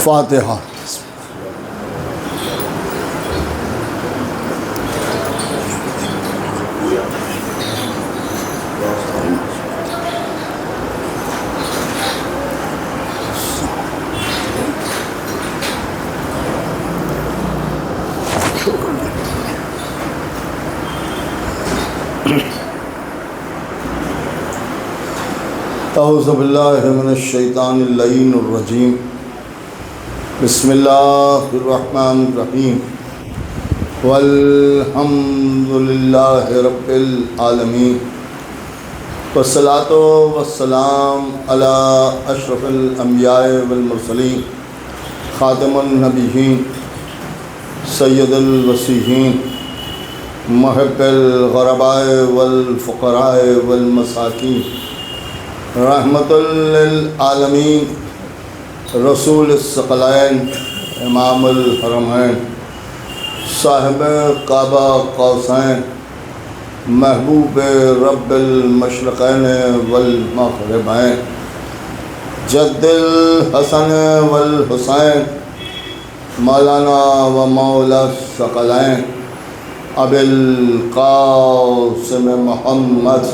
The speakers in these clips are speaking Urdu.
فاتحہ۔ اعوذ باللہ من الشیطان اللعین الرجیم، بسم اللہ الرحمن الرحیم، والحمد للہ رب العالمین، والصلاۃ والسلام علی اشرف الانبیاء والمرسلین، خاتم النبیین، سید الوصیین، محب الغرباء والفقراء والمساکین، رحمت للعالمین، رسول الثقلین، امام الحرمین، صاحب کعبہ قوسین، محبوب رب المشرقین والمغربین، جد الحسن والحسین، مولانا و مولا الثقلین، ابی القاسم محمد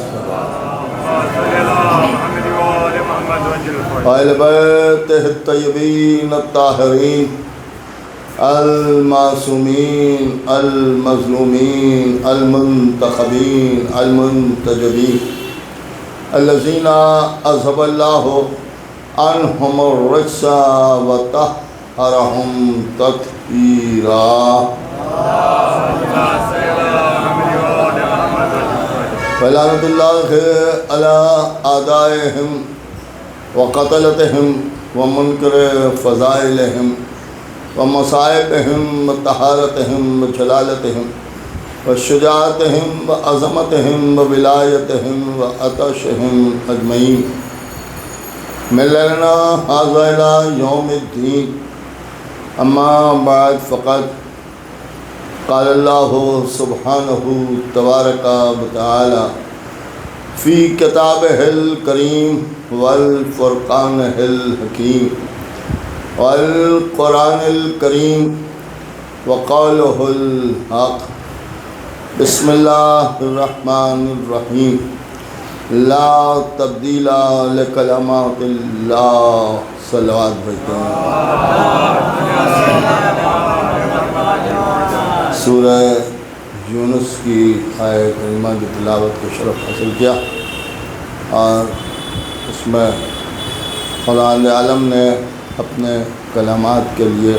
اہل بیتہ الطیبین الطاہرین المعصومین المظلومین المنتخبین المنتجبین، الذین اذھب اللہ عنہم الرجس وطہرہم تطہیرا۔ فلعنۃ اللہ علی اعدائہم وقتلتہم ومنکر فضائلہم ومصائبہم وطہارتہم وجلالتہم وشجاعتہم وعظمتہم وولایتہم وعطشہم اجمعین، من لیلنا ھذا الی یوم الدین۔ اما بعد فقد قال اللہ سبحانہ تبارک وتعالی فی کتابہ الکریم والفرقان الحکیم والقرآن الکریم وقولہ الحق۔ بسم اللہ الرحمن الرحیم، لا تبدیل لکلمات اللہ۔ صلوات بھیجتے ہیں۔ سورہ یونس کی آیت کریمہ کی تلاوت کو شرف حاصل کیا، اور اس میں خدا عالم نے اپنے کلمات کے لیے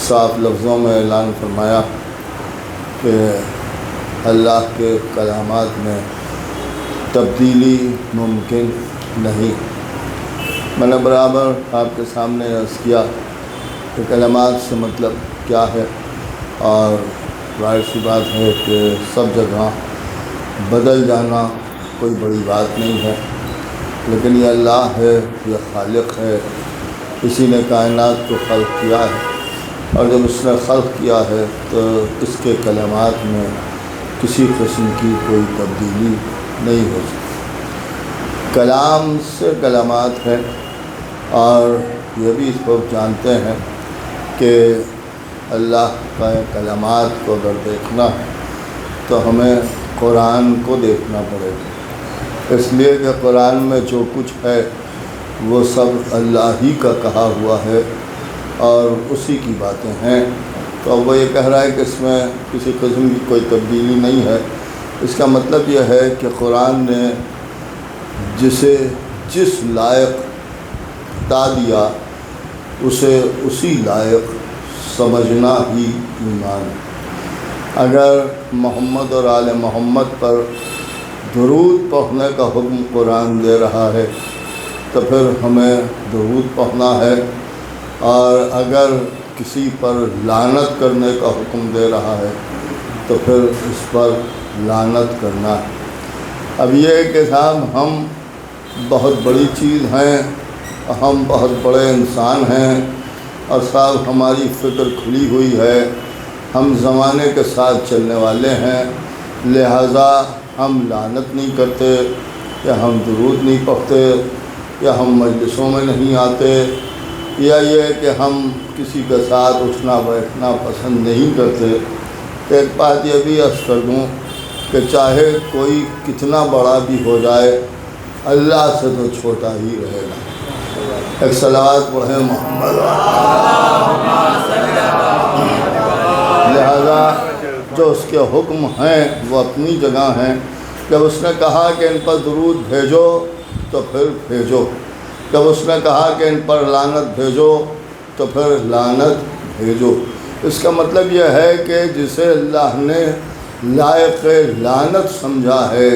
صاف لفظوں میں اعلان فرمایا کہ اللہ کے کلمات میں تبدیلی ممکن نہیں۔ میں نے برابر آپ کے سامنے عرض کیا کہ کلمات سے مطلب کیا ہے، اور ظاہر سی بات ہے کہ سب جگہ بدل جانا کوئی بڑی بات نہیں ہے، لیکن یہ اللہ ہے، یہ خالق ہے، اسی نے کائنات کو خلق کیا ہے، اور جب اس نے خلق کیا ہے تو اس کے کلمات میں کسی قسم کی کوئی تبدیلی نہیں ہو سکتی۔ کلام سے کلمات ہے، اور یہ بھی اس کو جانتے ہیں کہ اللہ کا کلمات کو اگر دیکھنا ہے تو ہمیں قرآن کو دیکھنا پڑے گا، اس لیے کہ قرآن میں جو کچھ ہے وہ سب اللہ ہی کا کہا ہوا ہے اور اسی کی باتیں ہیں۔ تو اب وہ یہ کہہ رہا ہے کہ اس میں کسی قسم کی کوئی تبدیلی نہیں ہے، اس کا مطلب یہ ہے کہ قرآن نے جسے جس لائق بتا دیا اسے اسی لائق سمجھنا ہی ایمان ہے۔ اگر محمد اور آل محمد پر درود پڑھنے کا حکم قرآن دے رہا ہے تو پھر ہمیں درود پڑھنا ہے، اور اگر کسی پر لعنت کرنے کا حکم دے رہا ہے تو پھر اس پر لعنت کرنا ہے۔ اب یہ کہ صاحب ہم بہت بڑی چیز ہیں، ہم بہت بڑے انسان ہیں، اور صاحب ہماری فکر کھلی ہوئی ہے، ہم زمانے کے ساتھ چلنے والے ہیں، لہٰذا ہم لعنت نہیں کرتے، یا ہم درود نہیں پڑھتے، یا ہم مجلسوں میں نہیں آتے، یا یہ کہ ہم کسی کے ساتھ اٹھنا بیٹھنا پسند نہیں کرتے، ایک بات یہ بھی عرض کر دوں کہ چاہے کوئی کتنا بڑا بھی ہو جائے اللہ سے تو چھوٹا ہی رہے گا۔ ایک صلوات پڑھیں محمد۔ لہذا جو اس کے حکم ہیں وہ اپنی جگہ ہیں۔ جب اس نے کہا کہ ان پر درود بھیجو تو پھر بھیجو، جب اس نے کہا کہ ان پر لعنت بھیجو تو پھر لعنت بھیجو۔ اس کا مطلب یہ ہے کہ جسے اللہ نے لائق لعنت سمجھا ہے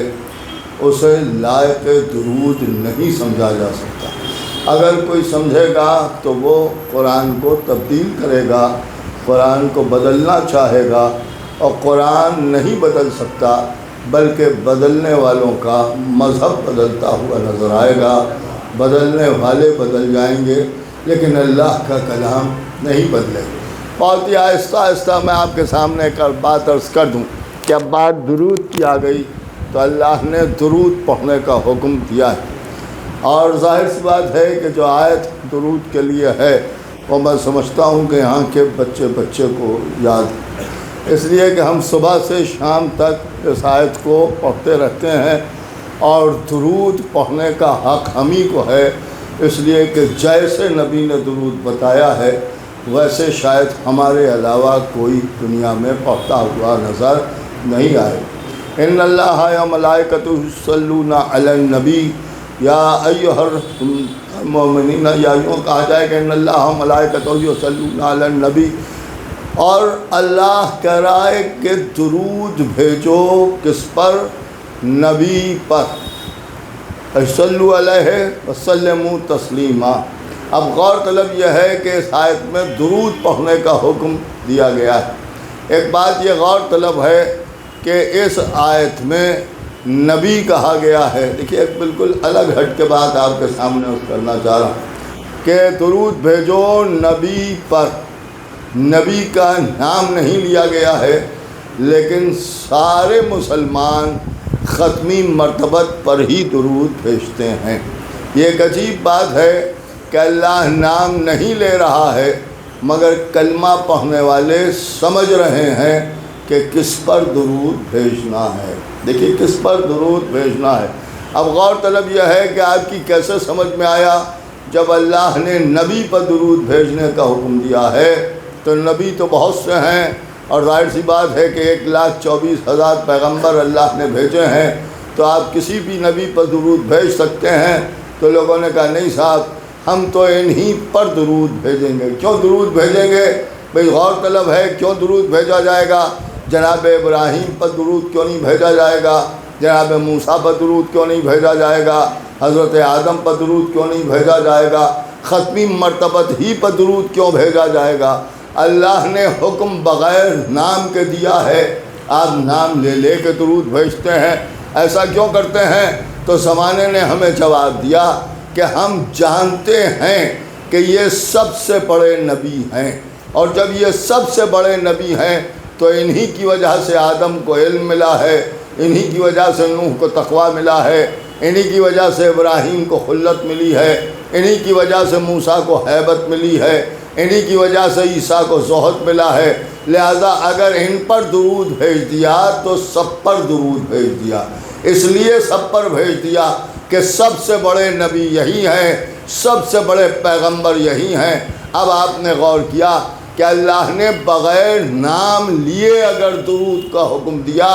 اسے لائق درود نہیں سمجھا جا سکتا۔ اگر کوئی سمجھے گا تو وہ قرآن کو تبدیل کرے گا، قرآن کو بدلنا چاہے گا، اور قرآن نہیں بدل سکتا بلکہ بدلنے والوں کا مذہب بدلتا ہوا نظر آئے گا، بدلنے والے بدل جائیں گے لیکن اللہ کا کلام نہیں بدلے گا۔ بہت ہی آہستہ آہستہ میں آپ کے سامنے ایک بات عرض کر دوں کہ اب بات درود کی آ گئی تو اللہ نے درود پڑھنے کا حکم دیا ہے، اور ظاہر سی بات ہے کہ جو آیت درود کے لیے ہے وہ میں سمجھتا ہوں کہ یہاں کے بچے کو یاد ہے، اس لیے کہ ہم صبح سے شام تک اس آیت کو پڑھتے رہتے ہیں، اور درود پڑھنے کا حق ہم ہی کو ہے، اس لیے کہ جیسے نبی نے درود بتایا ہے ویسے شاید ہمارے علاوہ کوئی دنیا میں پڑھتا ہوا نظر نہیں آئے۔ ان اللہ و ملائکتہ یصلون علی النبی یا ایھا المؤمنین، یا یوں کہا جائے کہ ان اللہ و ملائکتہ یصلون علی النبی، اور اللہ کہہ رہا ہے کہ درود بھیجو کس پر؟ نبی پر، صلو علیہ وسلموا تسلیما۔ اب غور طلب یہ ہے کہ اس آیت میں درود پڑھنے کا حکم دیا گیا ہے۔ ایک بات یہ غور طلب ہے کہ اس آیت میں نبی کہا گیا ہے۔ دیکھیے ایک بالکل الگ ہٹ کے بات آپ کے سامنے کرنا چاہ رہا ہوں کہ درود بھیجو نبی پر، نبی کا نام نہیں لیا گیا ہے، لیکن سارے مسلمان ختمی مرتبت پر ہی درود بھیجتے ہیں۔ یہ ایک عجیب بات ہے کہ اللہ نام نہیں لے رہا ہے مگر کلمہ پڑھنے والے سمجھ رہے ہیں کہ کس پر درود بھیجنا ہے۔ دیکھیے کس پر درود بھیجنا ہے۔ اب غور طلب یہ ہے کہ آپ کی کیسے سمجھ میں آیا؟ جب اللہ نے نبی پر درود بھیجنے کا حکم دیا ہے تو نبی تو بہت سے ہیں، اور ظاہر سی بات ہے کہ 1,24,000 پیغمبر اللہ نے بھیجے ہیں، تو آپ کسی بھی نبی پر درود بھیج سکتے ہیں۔ تو لوگوں نے کہا نہیں صاحب، ہم تو انہی پر درود بھیجیں گے۔ کیوں درود بھیجیں گے؟ بھئی غور طلب ہے کیوں درود بھیجا جائے گا؟ جناب ابراہیم پر درود کیوں نہیں بھیجا جائے گا؟ جناب موسیٰ پر درود کیوں نہیں بھیجا جائے گا؟ حضرت آدم پر درود کیوں نہیں بھیجا جائے گا؟ ختمی مرتبت ہی پر درود کیوں بھیجا جائے گا؟ اللہ نے حکم بغیر نام کے دیا ہے، آپ نام لے لے کے درود بھیجتے ہیں، ایسا کیوں کرتے ہیں؟ تو زمانے نے ہمیں جواب دیا کہ ہم جانتے ہیں کہ یہ سب سے بڑے نبی ہیں، اور جب یہ سب سے بڑے نبی ہیں تو انہی کی وجہ سے آدم کو علم ملا ہے، انہی کی وجہ سے نوح کو تقویٰ ملا ہے، انہی کی وجہ سے ابراہیم کو خلت ملی ہے، انہی کی وجہ سے موسیٰ کو ہیبت ملی ہے، انہی کی وجہ سے عیسیٰ کو زہد ملا ہے۔ لہذا اگر ان پر درود بھیج دیا تو سب پر درود بھیج دیا، اس لیے سب پر بھیج دیا کہ سب سے بڑے نبی یہی ہیں، سب سے بڑے پیغمبر یہی ہیں۔ اب آپ نے غور کیا کہ اللہ نے بغیر نام لیے اگر درود کا حکم دیا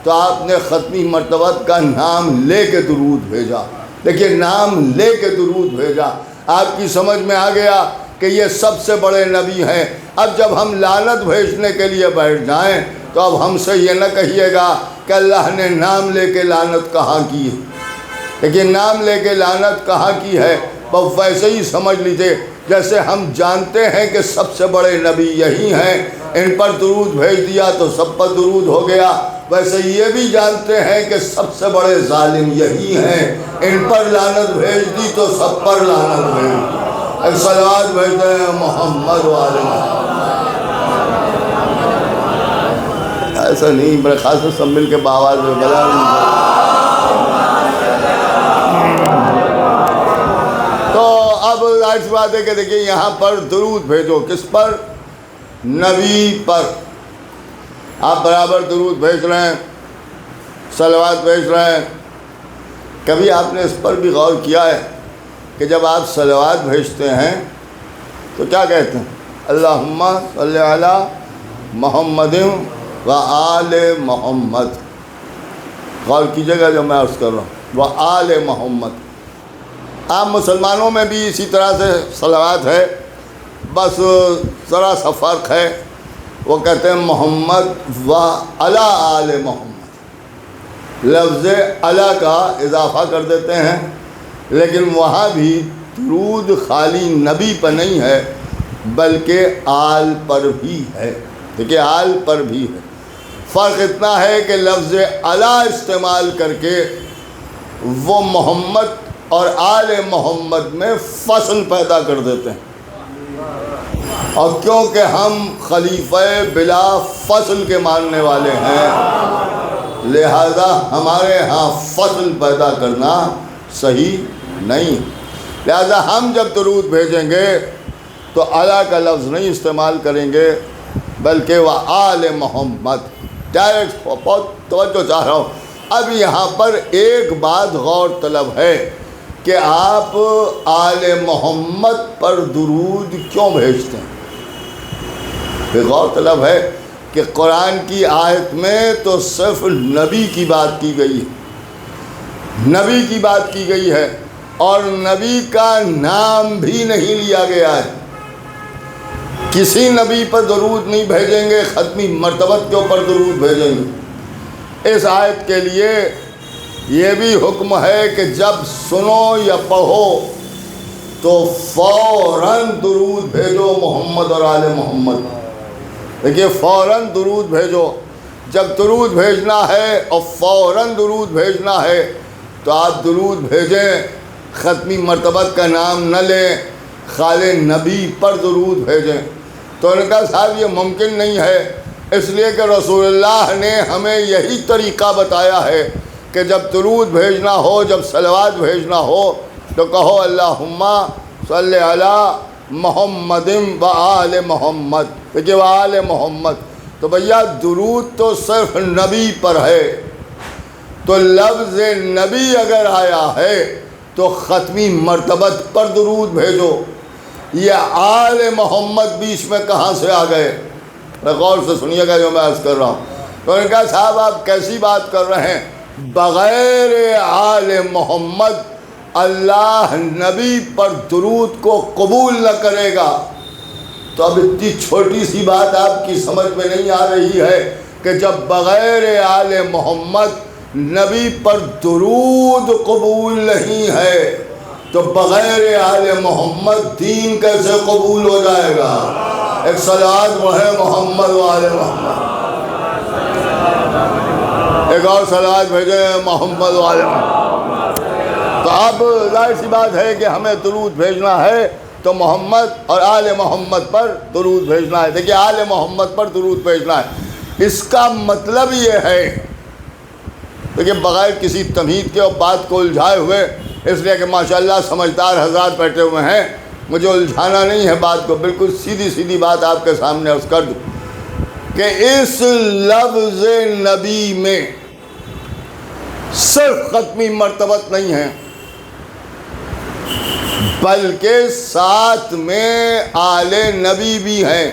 تو آپ نے ختمی مرتبت کا نام لے کے درود بھیجا۔ دیکھیے نام لے کے درود بھیجا، آپ کی سمجھ میں آ گیا کہ یہ سب سے بڑے نبی ہیں۔ اب جب ہم لعنت بھیجنے کے لیے بیٹھ جائیں تو اب ہم سے یہ نہ کہیے گا کہ اللہ نے نام لے کے لعنت کہاں کی ہے، لیکن نام لے کے لعنت کہاں کی ہے؟ بس ویسے ہی سمجھ لیجیے جیسے ہم جانتے ہیں کہ سب سے بڑے نبی یہی ہیں، ان پر درود بھیج دیا تو سب پر درود ہو گیا، ویسے یہ بھی جانتے ہیں کہ سب سے بڑے ظالم یہی ہیں، ان پر لعنت بھیج دی تو سب پر لعنت بھیج دی۔ ایک صلوات بھیجتے ہیں محمد والے ایسا نہیں، بڑے خاص سب مل کے باواز میں بلا تو اب ظاہر سی بات ہے کہ دیکھیے یہاں پر درود بھیجو، کس پر؟ نبی پر۔ آپ برابر درود بھیج رہے ہیں، صلوات بھیج رہے ہیں۔ کبھی آپ نے اس پر بھی غور کیا ہے کہ جب آپ صلوات بھیجتے ہیں تو کیا کہتے ہیں؟ اللہم صلی علی محمد و آل محمد۔ غور کیجیے گا جو میں عرض کر رہا ہوں، و آل محمد۔ عام مسلمانوں میں بھی اسی طرح سے صلوات ہے، بس ذرا سا فرق ہے، وہ کہتے ہیں محمد و علی آل محمد، لفظ علی کا اضافہ کر دیتے ہیں، لیکن وہاں بھی درود خالی نبی پر نہیں ہے بلکہ آل پر بھی ہے۔ دیکھیے آل پر بھی ہے، فرق اتنا ہے کہ لفظ علی استعمال کر کے وہ محمد اور آل محمد میں فصل پیدا کر دیتے ہیں، اور کیونکہ ہم خلیفہ بلا فصل کے ماننے والے ہیں لہذا ہمارے ہاں فصل پیدا کرنا صحیح نہیں، لہذا ہم جب درود بھیجیں گے تو علی کا لفظ نہیں استعمال کریں گے بلکہ وہ آل محمد ڈائریکٹ۔ بہت توجہ چاہ رہا ہوں، اب یہاں پر ایک بات غور طلب ہے کہ آپ آل محمد پر درود کیوں بھیجتے ہیں؟ یہ غور طلب ہے کہ قرآن کی آیت میں تو صرف نبی کی بات کی گئی ہے، نبی کی بات کی گئی ہے، اور نبی کا نام بھی نہیں لیا گیا ہے۔ کسی نبی پر درود نہیں بھیجیں گے، ختمی مرتبت کے اوپر درود بھیجیں گے۔ اس آیت کے لیے یہ بھی حکم ہے کہ جب سنو یا پڑھو تو فوراً درود بھیجو محمد اور آل محمد۔ دیکھیے فوراً درود بھیجو، جب درود بھیجنا ہے اور فوراً درود بھیجنا ہے تو آپ درود بھیجیں، ختمی مرتبت کا نام نہ لیں، خالی نبی پر درود بھیجیں۔ تو انہوں نے کہا صاحب یہ ممکن نہیں ہے، اس لیے کہ رسول اللہ نے ہمیں یہی طریقہ بتایا ہے کہ جب درود بھیجنا ہو، جب صلوات بھیجنا ہو تو کہو اللہم صلی علی محمد و آل محمد۔ دیکھیے وہ آل محمد، تو بھیا درود تو صرف نبی پر ہے، تو لفظ نبی اگر آیا ہے تو ختمی مرتبت پر درود بھیجو۔ یہ آل محمد بیچ میں کہاں سے آ گئے؟ غور سے سنیے گا جو میں عرض کر رہا ہوں۔ تو انہوں نے کہا صاحب آپ کیسی بات کر رہے ہیں، بغیر آل محمد اللہ نبی پر درود کو قبول نہ کرے گا۔ تو اب اتنی چھوٹی سی بات آپ کی سمجھ میں نہیں آ رہی ہے کہ جب بغیر آل محمد نبی پر درود قبول نہیں ہے تو بغیر آل محمد دین کیسے قبول ہو جائے گا؟ ایک صلوات ہے محمد و آل محمد، ایک اور صلوات بھیجے محمد و آل محمد۔ تو اب ظاہر سی بات ہے کہ ہمیں درود بھیجنا ہے تو محمد اور آل محمد پر درود بھیجنا ہے۔ دیکھیے آل محمد پر درود بھیجنا ہے، اس کا مطلب یہ ہے، دیکھیے بغیر کسی تمہید کے اور بات کو الجھائے ہوئے، اس لیے کہ ماشاءاللہ سمجھدار حضرات بیٹھے ہوئے ہیں، مجھے الجھانا نہیں ہے بات کو، بالکل سیدھی سیدھی بات آپ کے سامنے عرض کر دوں کہ اس لفظ نبی میں صرف ختمی مرتبت نہیں ہے بلکہ ساتھ میں آل نبی بھی ہیں،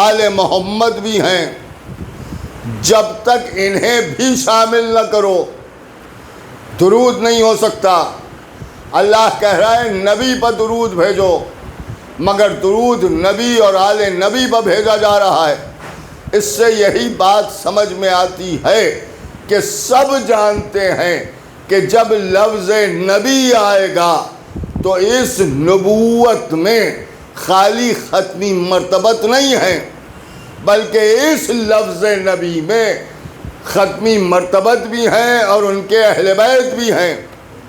آل محمد بھی ہیں۔ جب تک انہیں بھی شامل نہ کرو درود نہیں ہو سکتا۔ اللہ کہہ رہا ہے نبی پر درود بھیجو، مگر درود نبی اور آل نبی پر بھیجا جا رہا ہے۔ اس سے یہی بات سمجھ میں آتی ہے کہ سب جانتے ہیں کہ جب لفظ نبی آئے گا تو اس نبوت میں خالی ختمی مرتبت نہیں ہے بلکہ اس لفظ نبی میں ختمی مرتبت بھی ہیں اور ان کے اہل بیت بھی ہیں۔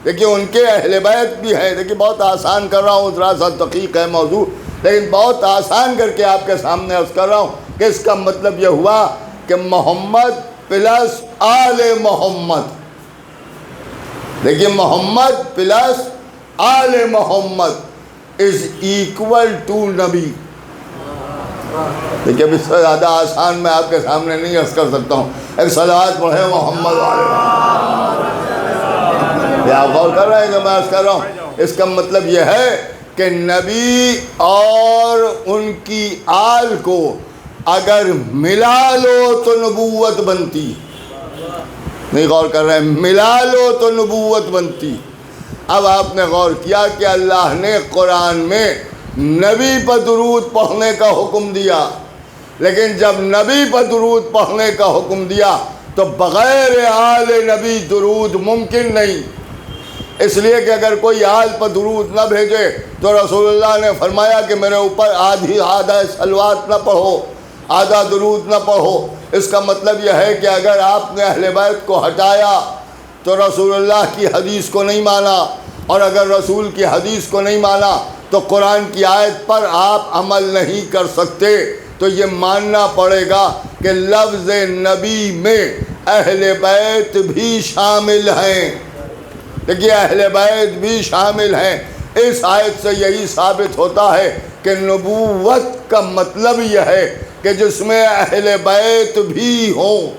دیکھیے ان کے اہل بیت بھی ہیں۔ دیکھیے بہت آسان کر رہا ہوں، ذرا سا دقیق ہے موضوع، لیکن بہت آسان کر کے آپ کے سامنے عرض کر رہا ہوں کہ اس کا مطلب یہ ہوا کہ محمد پلس آل محمد۔ دیکھیے محمد پلس آل محمد، از ایکول ٹو نبی. دیکھیے اب اس سے زیادہ آسان میں آپ کے سامنے نہیں عرض کر سکتا ہوں. ایک صلوات پڑھیں محمد والے. یہ آپ غور کر رہے ہیں کہ میں عرض کر رہا ہوں؟ اس کا مطلب یہ ہے کہ نبی اور ان کی آل کو اگر ملا لو تو نبوت بنتی. نہیں غور کر رہے ہیں؟ ملا لو تو نبوت بنتی. اب آپ نے غور کیا کہ اللہ نے قرآن میں نبی پر درود پڑھنے کا حکم دیا، لیکن جب نبی پر درود پڑھنے کا حکم دیا تو بغیر آل نبی درود ممکن نہیں. اس لیے کہ اگر کوئی آل پر درود نہ بھیجے تو رسول اللہ نے فرمایا کہ میرے اوپر آدھا صلوات نہ پڑھو، آدھا درود نہ پڑھو. اس کا مطلب یہ ہے کہ اگر آپ نے اہل بیت کو ہٹایا تو رسول اللہ کی حدیث کو نہیں مانا، اور اگر رسول کی حدیث کو نہیں مانا تو قرآن کی آیت پر آپ عمل نہیں کر سکتے. تو یہ ماننا پڑے گا کہ لفظ نبی میں اہل بیت بھی شامل ہیں. دیکھیے اہل بیت بھی شامل ہیں. اس آیت سے یہی ثابت ہوتا ہے کہ نبوت کا مطلب یہ ہے کہ جس میں اہل بیت بھی ہوں.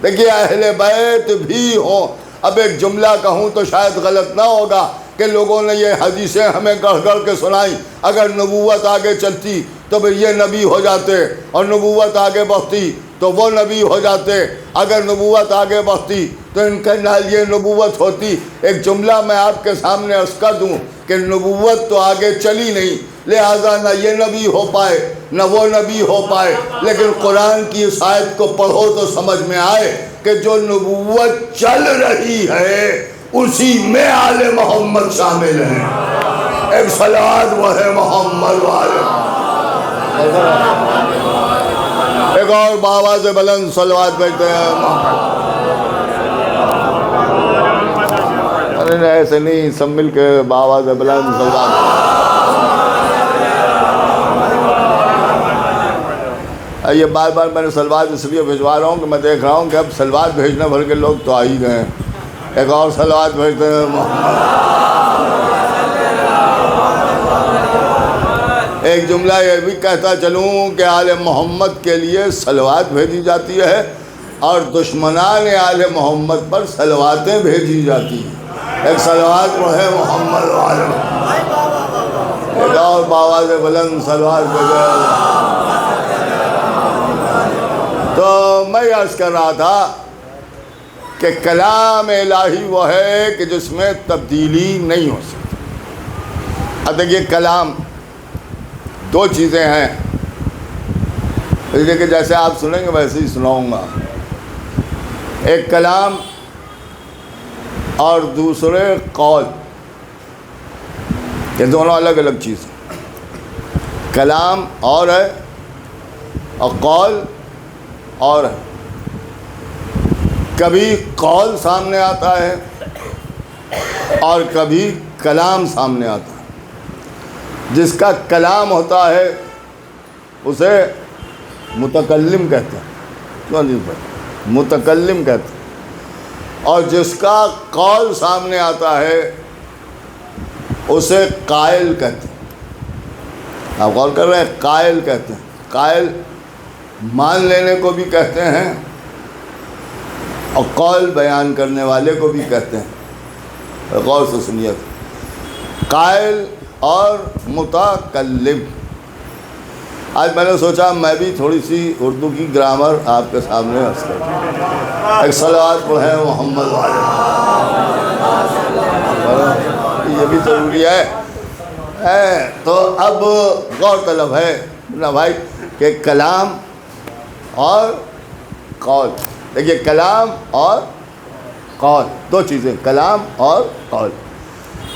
دیکھیے اہل بیت بھی ہوں. اب ایک جملہ کہوں تو شاید غلط نہ ہوگا کہ لوگوں نے یہ حدیثیں ہمیں گڑھ گڑھ کے سنائیں. اگر نبوت آگے چلتی تو پھر یہ نبی ہو جاتے، اور نبوت آگے بڑھتی تو وہ نبی ہو جاتے. اگر نبوت آگے بڑھتی تو ان کے نال یہ نبوت ہوتی. ایک جملہ میں آپ کے سامنے عرض کر دوں کہ نبوت تو آگے چلی نہیں، لہٰذا نہ یہ نبی ہو پائے نہ وہ نبی ہو پائے. لیکن قرآن کی اس آیت کو پڑھو تو سمجھ میں آئے کہ جو نبوت چل رہی ہے اسی میں آل محمد شامل ہیں. ایک صلوات وہ ہے محمد والے. ایک اور بآواز بلند صلوات بھیجتے ہیں. ارے ایسے نہیں، سب مل کے بآواز بلند صلوات. یہ بار بار میں نے صلوات اس لیے بھجوا رہا ہوں کہ میں دیکھ رہا ہوں کہ اب صلوات بھیجنے بھر کے لوگ تو آ ہی گئے ہیں. ایک اور صلوات بھیجتے ہیں. ایک جملہ یہ بھی کہتا چلوں کہ آل محمد کے لیے صلوات بھیجی جاتی ہے اور دشمنان آل محمد پر صلواتیں بھیجی جاتی ہیں. ایک صلوات وہ ہے محمد والے. ایک اور بآواز بلند صلوات بھیجے. تو میں عرض کر رہا تھا کہ کلام الہی وہ ہے کہ جس میں تبدیلی نہیں ہو سکتی. اب دیکھیے کلام دو چیزیں ہیں، اس لیے کہ جیسے آپ سنیں گے ویسے ہی سناؤں گا. ایک کلام اور دوسرے قول. یہ دونوں الگ الگ چیز ہیں. کلام اور ہے اور قول اور ہے. کبھی قول سامنے آتا ہے اور کبھی کلام سامنے آتا ہے. جس کا کلام ہوتا ہے اسے متکلم کہتے ہیں. کیوں نہیں پڑھتے؟ متکلم کہتے ہیں. اور جس کا قول سامنے آتا ہے اسے قائل کہتے ہیں. آپ غور کر رہے ہیں؟ قائل کہتے ہیں. قائل مان لینے کو بھی کہتے ہیں اور قول بیان کرنے والے کو بھی کہتے ہیں. غور سے سنیے. قائل اور متکلم. آج میں نے سوچا میں بھی تھوڑی سی اردو کی گرامر آپ کے سامنے عرض کروں. ایک صلوات پڑھیں محمد والے. یہ بھی ضروری ہے. تو اب غور طلب ہے نا بھائی کہ کلام اور قول. دیکھیے کلام اور قول دو چیزیں. کلام اور قول.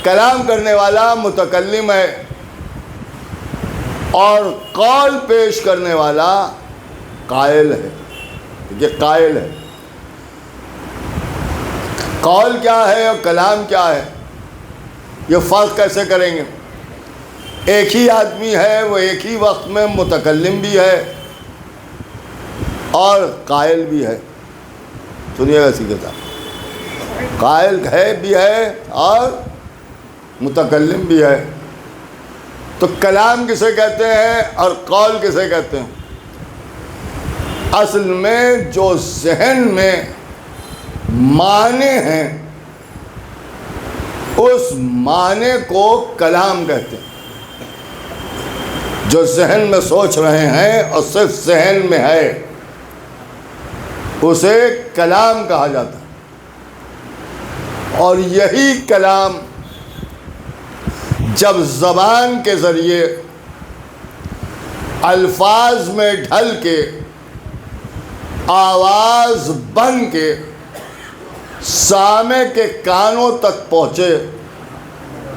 کلام کرنے والا متکلم ہے اور قول پیش کرنے والا قائل ہے. یہ قائل ہے. قول کیا ہے اور کلام کیا ہے یہ فرق کیسے کریں گے؟ ایک ہی آدمی ہے، وہ ایک ہی وقت میں متکلم بھی ہے اور قائل بھی ہے. سنیے گا اسی کے ساتھ. قائل ہے بھی ہے اور متکلم بھی ہے. تو کلام کسے کہتے ہیں اور قول کسے کہتے ہیں؟ اصل میں جو ذہن میں معنی ہیں اس معنی کو کلام کہتے ہیں۔ جو ذہن میں سوچ رہے ہیں اور صرف ذہن میں ہے اسے کلام کہا جاتا ہے، اور یہی کلام جب زبان کے ذریعے الفاظ میں ڈھل کے آواز بن کے سامع کے کانوں تک پہنچے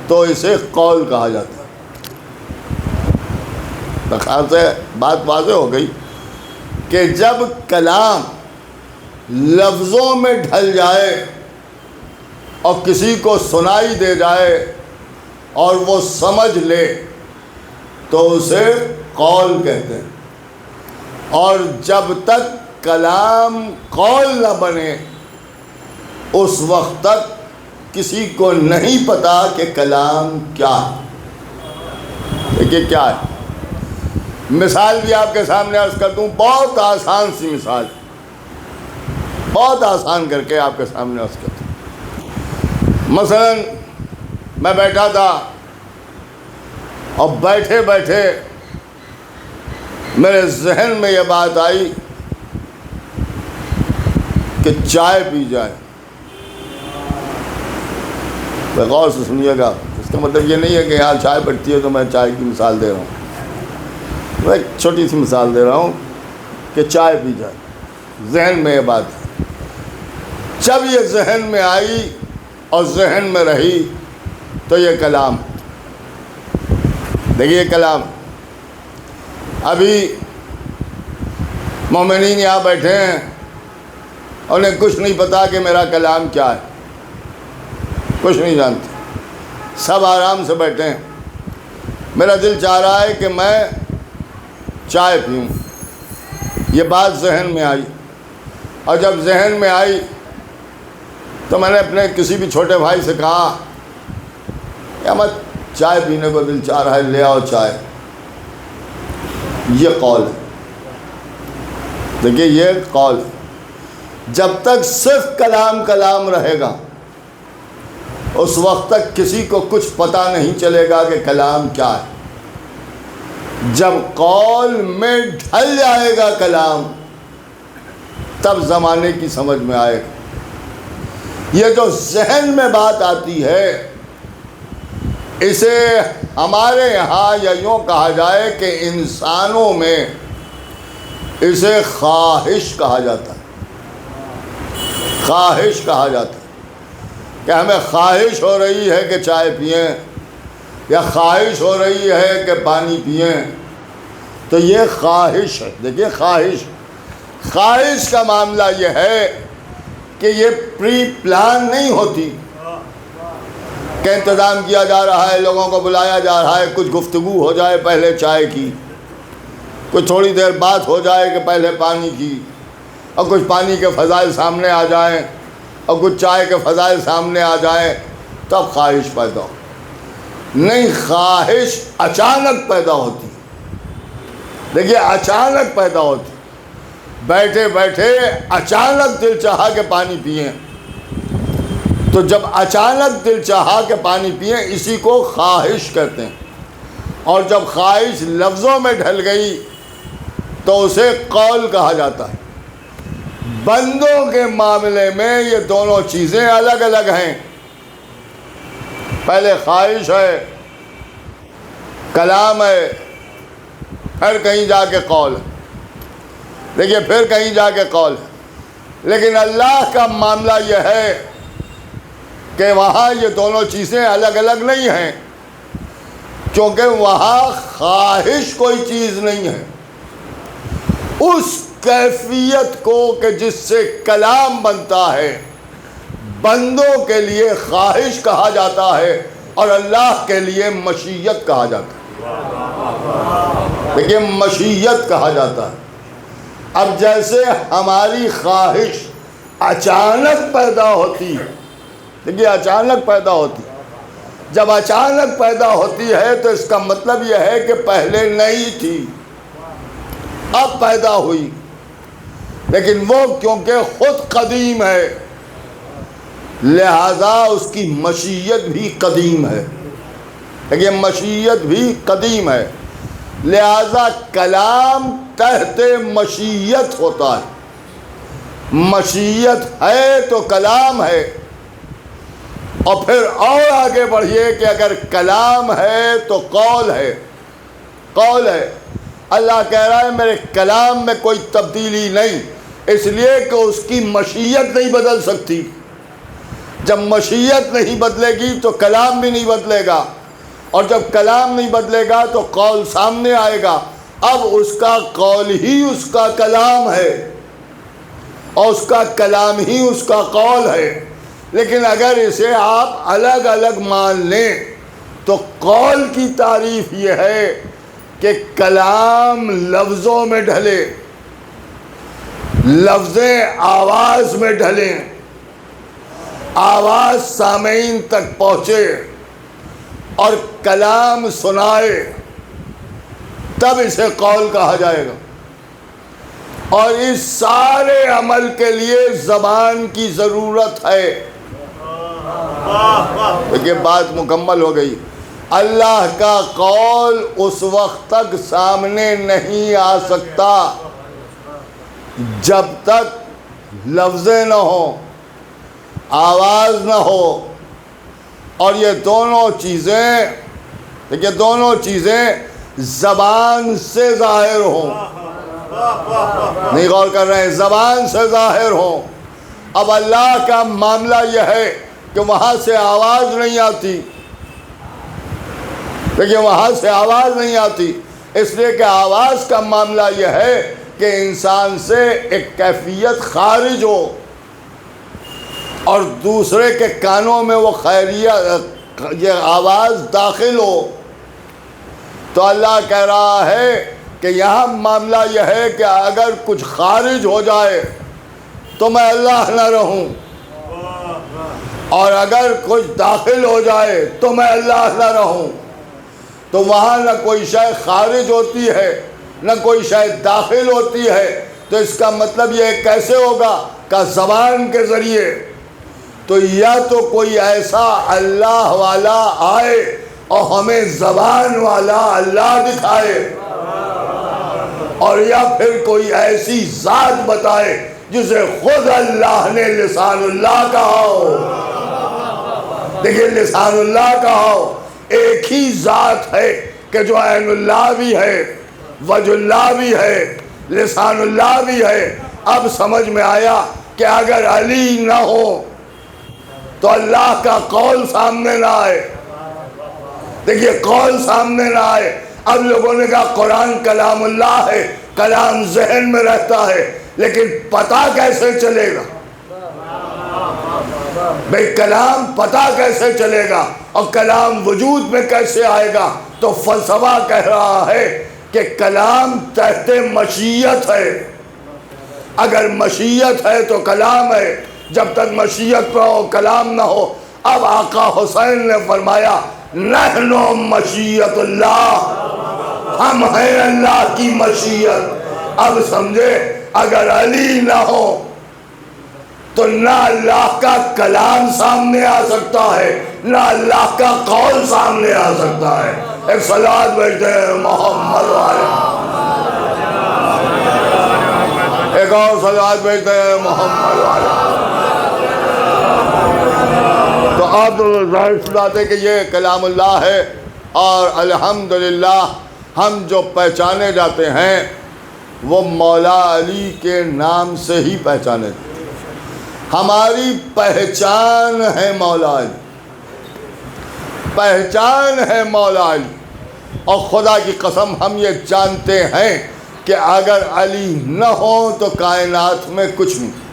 تو اسے قول کہا جاتا ہے۔ خیال سے بات واضح ہو گئی کہ جب کلام لفظوں میں ڈھل جائے اور کسی کو سنائی دے جائے اور وہ سمجھ لے تو اسے قول کہتے ہیں، اور جب تک کلام قول نہ بنے اس وقت تک کسی کو نہیں پتا کہ کلام کیا ہے۔ دیکھیے کیا ہے، مثال بھی آپ کے سامنے عرض کر دوں، بہت آسان سی مثال، بہت آسان کر کے آپ کے سامنے عرض کرتا ہوں۔ مثلا میں بیٹھا تھا اور بیٹھے بیٹھے میرے ذہن میں یہ بات آئی کہ چائے پی جائے۔ غور سے سنیے گا، اس کا مطلب یہ نہیں ہے کہ یہاں چائے بٹتی ہے تو میں چائے کی مثال دے رہا ہوں، میں ایک چھوٹی سی مثال دے رہا ہوں کہ چائے پی جائے۔ ذہن میں یہ بات ہے، جب یہ ذہن میں آئی اور ذہن میں رہی تو یہ کلام، دیکھیے کلام۔ ابھی مومنین یہاں بیٹھے ہیں، انہیں کچھ نہیں پتا کہ میرا کلام کیا ہے، کچھ نہیں جانتے، سب آرام سے بیٹھے ہیں۔ میرا دل چاہ رہا ہے کہ میں چائے پیوں، یہ بات ذہن میں آئی، اور جب ذہن میں آئی تو میں نے اپنے کسی بھی چھوٹے بھائی سے کہا کہ میں چائے پینے کو دل چاہ رہا ہے، لے آؤ چائے۔ یہ قول ہے، دیکھیے یہ قول ہے۔ جب تک صرف کلام کلام رہے گا اس وقت تک کسی کو کچھ پتہ نہیں چلے گا کہ کلام کیا ہے۔ جب قول میں ڈھل جائے گا کلام تب زمانے کی سمجھ میں آئے گا۔ یہ جو ذہن میں بات آتی ہے اسے ہمارے یہاں یا یوں کہا جائے کہ انسانوں میں اسے خواہش کہا جاتا ہے، خواہش کہا جاتا ہے کہ ہمیں خواہش ہو رہی ہے کہ چائے پئیں یا خواہش ہو رہی ہے کہ پانی پئیں، تو یہ خواہش ہے۔ دیکھیے خواہش کا معاملہ یہ ہے کہ یہ پری پلان نہیں ہوتی کہ انتظام کیا جا رہا ہے، لوگوں کو بلایا جا رہا ہے، کچھ گفتگو ہو جائے پہلے چائے کی، کچھ تھوڑی دیر بات ہو جائے کہ پہلے پانی کی، اور کچھ پانی کے فضائل سامنے آ جائیں اور کچھ چائے کے فضائل سامنے آ جائیں تب خواہش پیدا ہو۔ نہیں، خواہش اچانک پیدا ہوتی، دیکھیے اچانک پیدا ہوتی، بیٹھے بیٹھے اچانک دل چاہا کہ پانی پئیں، تو جب اچانک دل چاہا کہ پانی پئیں اسی کو خواہش کہتے ہیں، اور جب خواہش لفظوں میں ڈھل گئی تو اسے قول کہا جاتا ہے۔ بندوں کے معاملے میں یہ دونوں چیزیں الگ الگ ہیں، پہلے خواہش ہے، کلام ہے، پھر کہیں جا کے قول ہے، دیکھیے پھر کہیں جا کے قول ہے۔ لیکن اللہ کا معاملہ یہ ہے کہ وہاں یہ دونوں چیزیں الگ الگ نہیں ہیں، کیونکہ وہاں خواہش کوئی چیز نہیں ہے، اس کیفیت کو کہ جس سے کلام بنتا ہے بندوں کے لیے خواہش کہا جاتا ہے اور اللہ کے لیے مشیت کہا جاتا ہے۔ دیکھیے مشیت کہا جاتا ہے۔ اب جیسے ہماری خواہش اچانک پیدا ہوتی ہے، دیکھیے اچانک پیدا ہوتی، جب اچانک پیدا ہوتی ہے تو اس کا مطلب یہ ہے کہ پہلے نہیں تھی، اب پیدا ہوئی، لیکن وہ کیونکہ خود قدیم ہے لہذا اس کی مشیت بھی قدیم ہے، لیکن مشیت بھی قدیم ہے، لہذا کلام تحت مشیت ہوتا ہے، مشیت ہے تو کلام ہے۔ اور پھر اور آگے بڑھیے کہ اگر کلام ہے تو قول ہے، قول ہے۔ اللہ کہہ رہا ہے میرے کلام میں کوئی تبدیلی نہیں، اس لیے کہ اس کی مشیت نہیں بدل سکتی، جب مشیت نہیں بدلے گی تو کلام بھی نہیں بدلے گا، اور جب کلام نہیں بدلے گا تو قول سامنے آئے گا۔ اب اس کا قول ہی اس کا کلام ہے اور اس کا کلام ہی اس کا قول ہے، لیکن اگر اسے آپ الگ الگ مان لیں تو قول کی تعریف یہ ہے کہ کلام لفظوں میں ڈھلے، لفظیں آواز میں ڈھلیں، آواز سامعین تک پہنچے اور کلام سنائے، تب اسے قول کہا جائے گا۔ اور اس سارے عمل کے لیے زبان کی ضرورت ہے۔ دیکھیے بات مکمل ہو گئی۔ اللہ کا قول اس وقت تک سامنے نہیں آ سکتا جب تک لفظیں نہ ہوں، آواز نہ ہو، اور یہ دونوں چیزیں، دیکھیے دونوں چیزیں زبان سے ظاہر ہوں، نہیں غور کر رہے ہیں، زبان سے ظاہر ہوں۔ اب اللہ کا معاملہ یہ ہے کہ وہاں سے آواز نہیں آتی، دیکھیے وہاں سے آواز نہیں آتی، اس لیے کہ آواز کا معاملہ یہ ہے کہ انسان سے ایک کیفیت خارج ہو اور دوسرے کے کانوں میں وہ یہ آواز داخل ہو۔ تو اللہ کہہ رہا ہے کہ یہاں معاملہ یہ ہے کہ اگر کچھ خارج ہو جائے تو میں اللہ نہ رہوں، اور اگر کچھ داخل ہو جائے تو میں اللہ نہ رہوں۔ تو وہاں نہ کوئی شے خارج ہوتی ہے نہ کوئی شے داخل ہوتی ہے، تو اس کا مطلب یہ کیسے ہوگا کہ زبان کے ذریعے۔ تو یا تو کوئی ایسا اللہ والا آئے اور ہمیں زبان والا اللہ دکھائے، اور یا پھر کوئی ایسی ذات بتائے جسے خود اللہ نے لسان اللہ کہا ہو۔ دیکھیں لسان اللہ کہا ہو، ایک ہی ذات ہے کہ جو عین اللہ بھی ہے، وجہ اللہ بھی ہے، لسان اللہ بھی ہے۔ اب سمجھ میں آیا کہ اگر علی نہ ہو تو اللہ کا قول سامنے نہ آئے، دیکھیے قول سامنے نہ آئے۔ اب لوگوں نے کہا قرآن کلام اللہ ہے، کلام ذہن میں رہتا ہے، لیکن پتہ کیسے چلے گا؟ بھئی کلام پتہ کیسے چلے گا اور کلام وجود میں کیسے آئے گا؟ تو فلسفہ کہہ رہا ہے کہ کلام تحت مشیت ہے، اگر مشیت ہے تو کلام ہے، جب تک مشیت نہ ہو کلام نہ ہو۔ اب آقا حسین نے فرمایا نحن مشیت اللہ، ہم ہیں اللہ کی مشیت۔ اب سمجھے اگر علی نہ ہو تو نہ اللہ کا کلام سامنے آ سکتا ہے نہ اللہ کا قول سامنے آ سکتا ہے۔ ایک صلوات بھیجتے ہیں محمد والے، ایک اور صلوات بھیجتے ہیں محمد والے۔ تو آپ ظاہر سی بات ہے کہ یہ کلام اللہ ہے، اور الحمدللہ ہم جو پہچانے جاتے ہیں وہ مولا علی کے نام سے ہی پہچانے جاتے ہیں۔ ہماری پہچان ہے مولا علی، پہچان ہے مولا علی، اور خدا کی قسم ہم یہ جانتے ہیں کہ اگر علی نہ ہو تو کائنات میں کچھ نہیں۔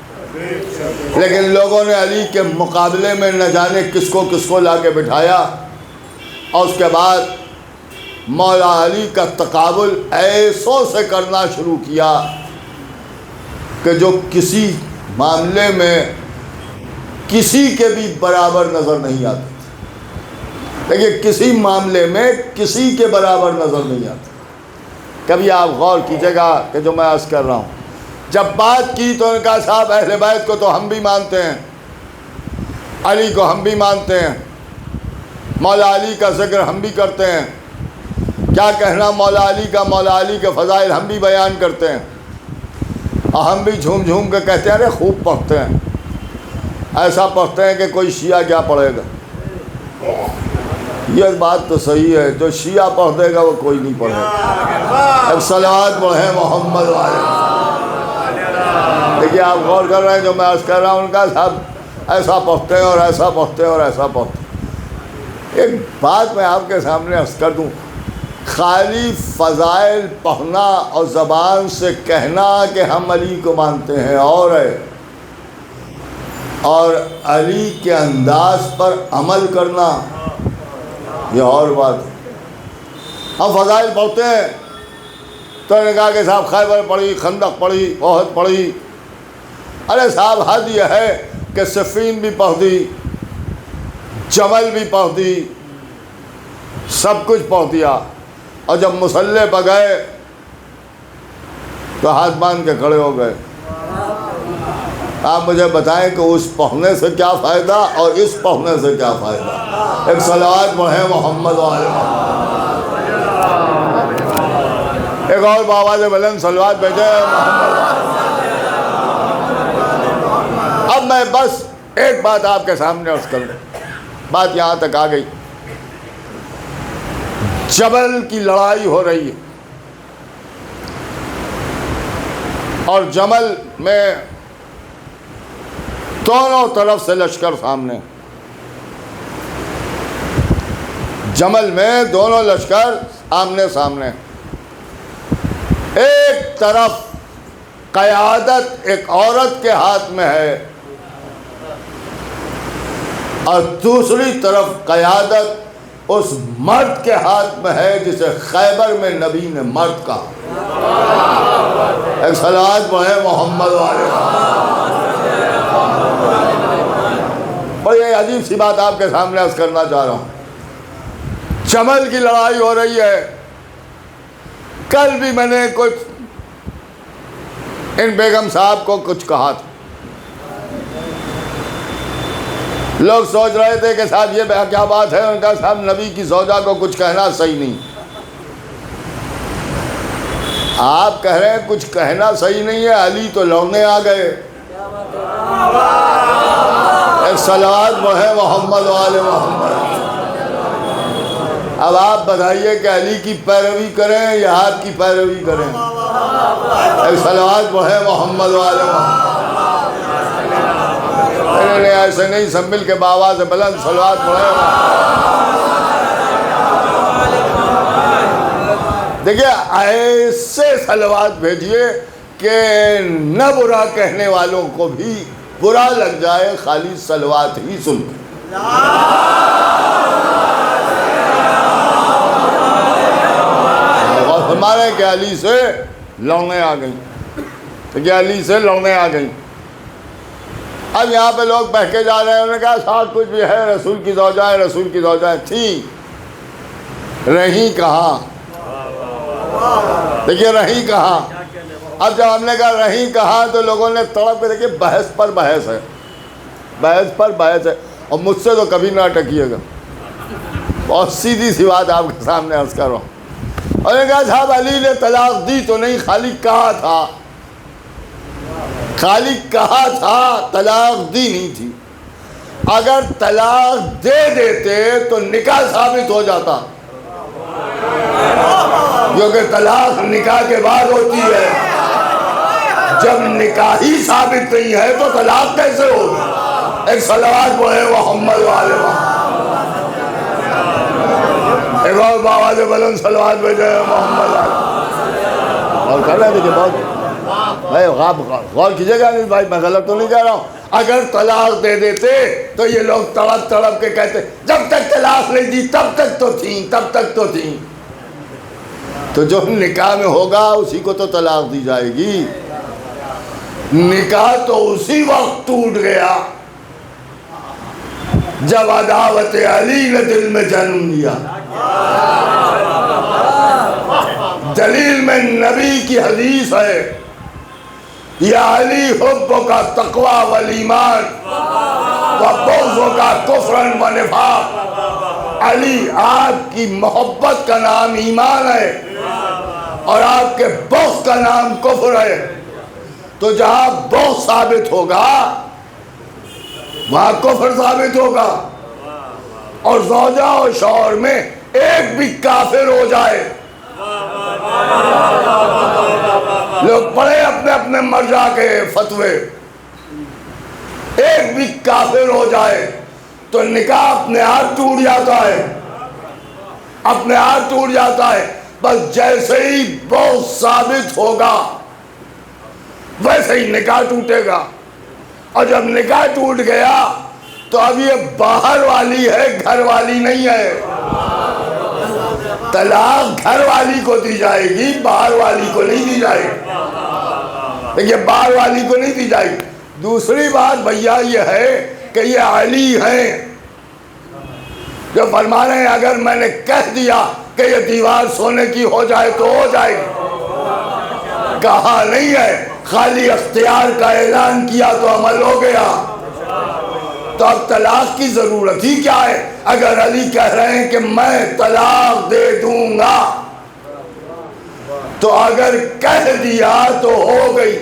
لیکن لوگوں نے علی کے مقابلے میں نہ جانے کس کو لا کے بٹھایا، اور اس کے بعد مولا علی کا تقابل ایسوں سے کرنا شروع کیا کہ جو کسی معاملے میں کسی کے بھی برابر نظر نہیں آتے تھے۔ دیکھیے کسی معاملے میں کسی کے برابر نظر نہیں آتا. کبھی آپ غور کیجیے گا کہ جو میں عرض کر رہا ہوں، جب بات کی تو ان کا صاحب اہل بیت کو تو ہم بھی مانتے ہیں، علی کو ہم بھی مانتے ہیں، مولا علی کا ذکر ہم بھی کرتے ہیں، کیا کہنا مولا علی کا، مولا علی کے فضائل ہم بھی بیان کرتے ہیں، اور ہم بھی جھوم جھوم کے کہتے ہیں ارے خوب پڑھتے ہیں، ایسا پڑھتے ہیں کہ کوئی شیعہ کیا پڑھے گا. یہ بات تو صحیح ہے، جو شیعہ پڑھ دے گا وہ کوئی نہیں پڑھے گا. اب صلوات پڑھیں محمد والے. دیکھیے آپ غور کر رہے ہیں جو میں عرض کر رہا ہوں، ان کا صاحب ایسا پڑھتے ہیں اور ایسا پڑھتے ہیں اور ایسا پڑھتے ہیں. ایک بات میں آپ کے سامنے عرض کر دوں، خالی فضائل پڑھنا اور زبان سے کہنا کہ ہم علی کو مانتے ہیں اور ہے، اور علی کے انداز پر عمل کرنا یہ اور بات ہے. ہم فضائل پڑھتے ہیں تو انہوں نے کہا کہ صاحب خیبر پڑھی، خندق پڑھی، احد پڑھی. ارے صاحب حد یہ ہے کہ صفین بھی پڑھ دی، جمل بھی پڑھ دی، سب کچھ پڑھ دیا، اور جب مسلح پہ گئے تو ہاتھ باندھ کے کھڑے ہو گئے. آپ مجھے بتائیں کہ اس پڑھنے سے کیا فائدہ اور اس پڑھنے سے کیا فائدہ. ایک صلوات پڑھیں محمد والے. ایک اور بآواز بلند صلوات بھیجیں محمد. اب میں بس ایک بات آپ کے سامنے عرض کروں، بات یہاں تک آ گئی. جبل کی لڑائی ہو رہی ہے اور جمل میں دونوں طرف سے لشکر سامنے. جمل میں دونوں لشکر آمنے سامنے. ایک طرف قیادت ایک عورت کے ہاتھ میں ہے اور دوسری طرف قیادت اس مرد کے ہاتھ میں ہے جسے خیبر میں نبی نے مرد کہا. ایک صلوات پڑھیں محمد والے. اور یہ عجیب سی بات آپ کے سامنے عرض کرنا چاہ رہا ہوں. جمل کی لڑائی ہو رہی ہے. کل بھی میں نے کچھ ان بیگم صاحب کو کچھ کہا تھا. لوگ سوچ رہے تھے کہ صاحب یہ کیا بات ہے، ان کا صاحب نبی کی زوجہ کو کچھ کہنا صحیح نہیں. آپ کہہ رہے ہیں کچھ کہنا صحیح نہیں ہے، علی تو لڑنے آ گئے. ایک صلوات پڑھیں محمد والے محمد. اب آپ بتائیے کہ علی کی پیروی کریں یا آپ کی پیروی کریں. ایک صلوات پڑھیں محمد والے محمد. نہیں ایسے نہیں، سب مل کے بآواز بلند صلوات پڑھیں. دیکھیے ایسے صلوات بھیجیے کہ نہ برا کہنے والوں کو بھی برا لگ جائے خالی صلوات ہی سن کے. ہمارے کہ علی سے لڑنے آ گئی، کہ علی سے لڑنے آ گئی. اب یہاں پہ لوگ بہکے جا رہے ہیں. انہوں نے کہا ساتھ کچھ بھی ہے، رسول کی زوجائیں، رسول کی زوجائیں تھیں، رہیں کہاں. دیکھیے رہیں کہاں. اب جب ہم نے کہا رہیں کہاں تو لوگوں نے تڑپ کے دیکھیے بحث پر بحث ہے، بحث پر بحث ہے. اور مجھ سے تو کبھی نہ اٹکیے گا، بہت سیدھی سی بات آپ کے سامنے عرض کر رہا ہوں. اور نے کہا صاحب علی نے طلاق دی تو نہیں، خالی کہا تھا، خالی کہا تھا، طلاق دی نہیں تھی. اگر طلاق دے دیتے تو نکاح ثابت ہو جاتا، کیونکہ طلاق نکاح کے بعد ہوتی ہے. جب نکاح ہی ثابت نہیں ہے تو طلاق کیسے ہوگی. ایک صلوات پڑھیں محمد والے محمد. ایک اور بآواز بلند صلوات بھیجیں محمد والے. اور کر رہے دیکھیں بہت غور کیجیے گا بھائی، میں غلط تو نہیں کہہ رہا ہوں. اگر طلاق دے دیتے تو یہ لوگ تڑپ تڑپ کے کہتے جب تک طلاق نہیں دی تب تک تو تھیں، تب تک تو تھیں. تو جو نکاح میں ہوگا اسی کو تو طلاق دی جائے گی. نکاح تو اسی وقت ٹوٹ گیا جب عداوت علی نے دل میں جنم لیا. دلیل میں نبی کی حدیث ہے یا علی حبک تقوی والایمان وبغضک کفر و نفاق. علی آپ کی محبت کا نام ایمان ہے اور آپ کے بغض کا نام کفر ہے. تو جہاں بغض ثابت ہوگا وہاں کفر ثابت ہوگا. اور زوجہ اور شوہر میں ایک بھی کافر ہو جائے، لوگ پڑھے اپنے اپنے مرجع کے فتوے، ایک بھی کافر ہو جائے تو نکاح اپنے آپ ٹوٹ جاتا ہے، اپنے آپ ٹوٹ جاتا ہے. بس جیسے ہی بغض ثابت ہوگا ویسے ہی نکاح ٹوٹے گا. اور جب نکاح ٹوٹ گیا تو اب یہ باہر والی ہے، گھر والی نہیں ہے. طلاق گھر والی کو دی جائے گی، باہر والی کو نہیں دی جائے گی. دیکھیے باہر والی کو نہیں دی جائے گی. دوسری بات بھیا یہ ہے کہ یہ علی ہیں جو فرما رہے ہیں اگر میں نے کہہ دیا کہ یہ دیوار سونے کی ہو جائے تو ہو جائے گی. کہا نہیں ہے، خالی اختیار کا اعلان کیا تو عمل ہو گیا. تو اب طلاق کی ضرورت ہی کیا ہے اگر علی کہہ رہے ہیں کہ میں طلاق دے دوں گا. تو اگر کہہ دیا تو ہو گئی.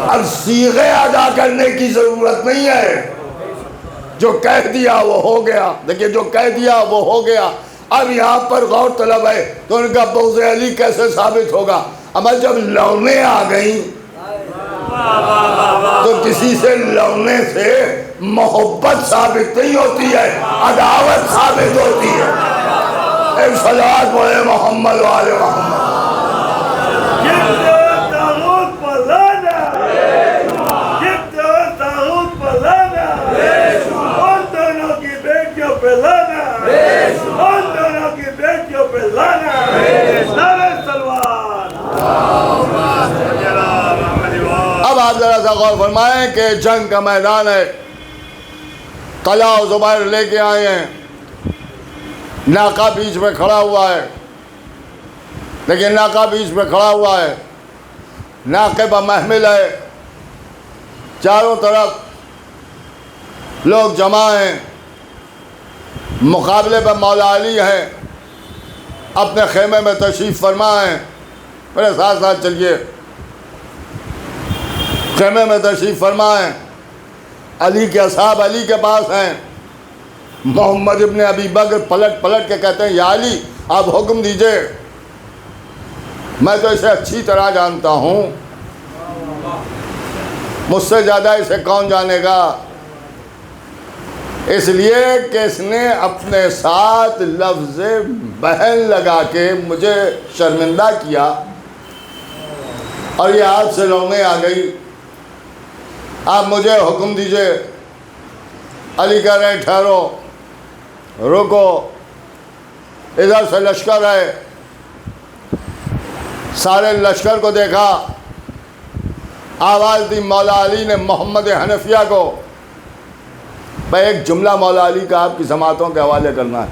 اب صیغے ادا کرنے کی ضرورت نہیں ہے، جو کہہ دیا وہ ہو گیا. دیکھیں جو کہہ دیا وہ ہو گیا. اب یہاں پر غور طلب ہے تو ان کا بغض علی کیسے ثابت ہوگا؟ اب جب لونے آ گئیں تو کسی سے لونے سے محبت ثابت نہیں ہوتی ہے، عداوت ثابت ہوتی ہے. ایک صلوات بولے محمد و آل محمد. اب آپ ذرا سا غور فرمائیں کہ جنگ کا میدان ہے، طلحہ و زبیر لے کے آئے ہیں، ناکہ بیچ میں کھڑا ہوا ہے. لیکن ناکہ بیچ میں کھڑا ہوا ہے، ناکے پر محمل ہے، چاروں طرف لوگ جمع ہیں. مقابلے پر مولا علی ہیں، اپنے خیمے میں تشریف فرما ہیں. میرے ساتھ ساتھ چلیے، خیمے میں تشریف فرما ہیں. علی کے اصحاب علی کے پاس ہیں. محمد ابن ابی بکر پلٹ پلٹ کے کہتے ہیں یا علی آپ حکم دیجئے، میں تو اسے اچھی طرح جانتا ہوں، مجھ سے زیادہ اسے کون جانے گا. اس لیے کہ اس نے اپنے ساتھ لفظ بہن لگا کے مجھے شرمندہ کیا اور یہ ہاتھ سے لونے آ گئی. آپ مجھے حکم دیجئے. علی کہہ رہے ہیں ٹھہرو، رکو، ادھر سے لشکر ہے. سارے لشکر کو دیکھا، آواز دی مولا علی نے محمد حنفیہ کو. میں ایک جملہ مولا علی کا آپ کی سماعتوں کے حوالے کرنا ہے.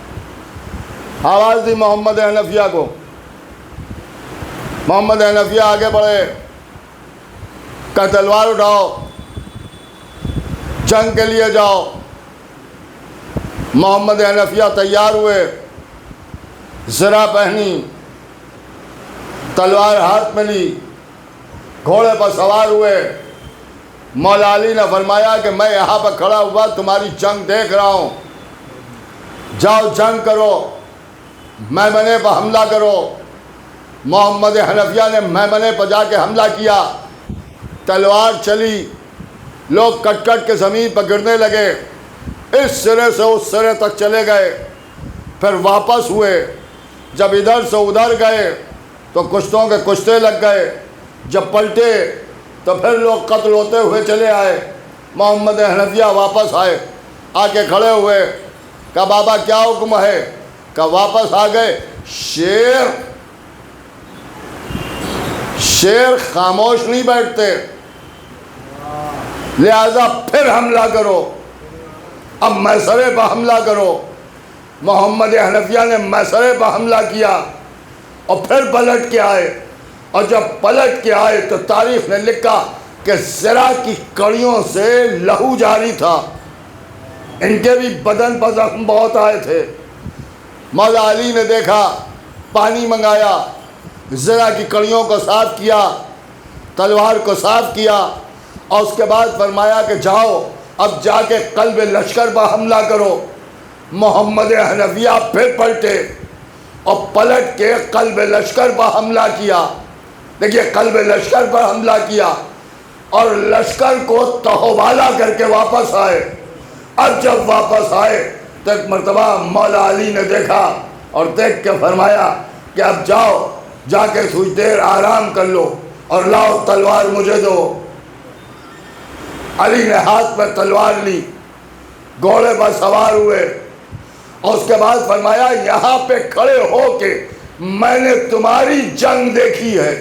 آواز دی محمد حنفیہ کو. محمد حنفیہ آگے بڑھے، کہ تلوار اٹھاؤ، جنگ کے لیے جاؤ. محمد حنفیہ تیار ہوئے، زرہ پہنی، تلوار ہاتھ میں لی، گھوڑے پر سوار ہوئے. مولا علی نے فرمایا کہ میں یہاں پر کھڑا ہوا تمہاری جنگ دیکھ رہا ہوں، جاؤ جنگ کرو، میمنے پر حملہ کرو. محمد حنفیہ نے میمنے پر جا کے حملہ کیا، تلوار چلی، لوگ کٹ کٹ کے زمین پر گرنے لگے، اس سرے سے اس سرے تک چلے گئے، پھر واپس ہوئے. جب ادھر سے ادھر گئے تو کشتوں کے کشتے لگ گئے، جب پلٹے تو پھر لوگ قتل ہوتے ہوئے چلے آئے. محمد حنفیہ واپس آئے، آ کے کھڑے ہوئے، کہا بابا کیا حکم ہے؟ کہا واپس آ گئے. شیر خاموش نہیں بیٹھتے، لہذا پھر حملہ کرو. اب میسرے پر حملہ کرو۔ محمد حنفیہ نے میسرے پر حملہ کیا اور پھر پلٹ کے آئے، اور جب پلٹ کے آئے تو تاریخ نے لکھا کہ زرہ کی کڑیوں سے لہو جاری تھا، ان کے بھی بدن پر زخم بہت آئے تھے۔ مولا علی نے دیکھا، پانی منگایا، زرہ کی کڑیوں کو صاف کیا، تلوار کو صاف کیا، اور اس کے بعد فرمایا کہ جاؤ اب جا کے قلب لشکر پر حملہ کرو۔ محمد حنفیہ پھر پلٹے اور پلٹ کے قلب لشکر پر حملہ کیا۔ دیکھیے، قلب لشکر پر حملہ کیا اور لشکر کو تہوبالا کر کے واپس آئے۔ اب جب واپس آئے تو ایک مرتبہ مولا علی نے دیکھا اور دیکھ کے فرمایا کہ اب جاؤ، جا کے کچھ دیر آرام کر لو اور لاؤ تلوار مجھے دو۔ علی نے ہاتھ میں تلوار لی، گھوڑے پر سوار ہوئے، اور اس کے بعد فرمایا یہاں پہ کھڑے ہو کے میں نے تمہاری جنگ دیکھی ہے،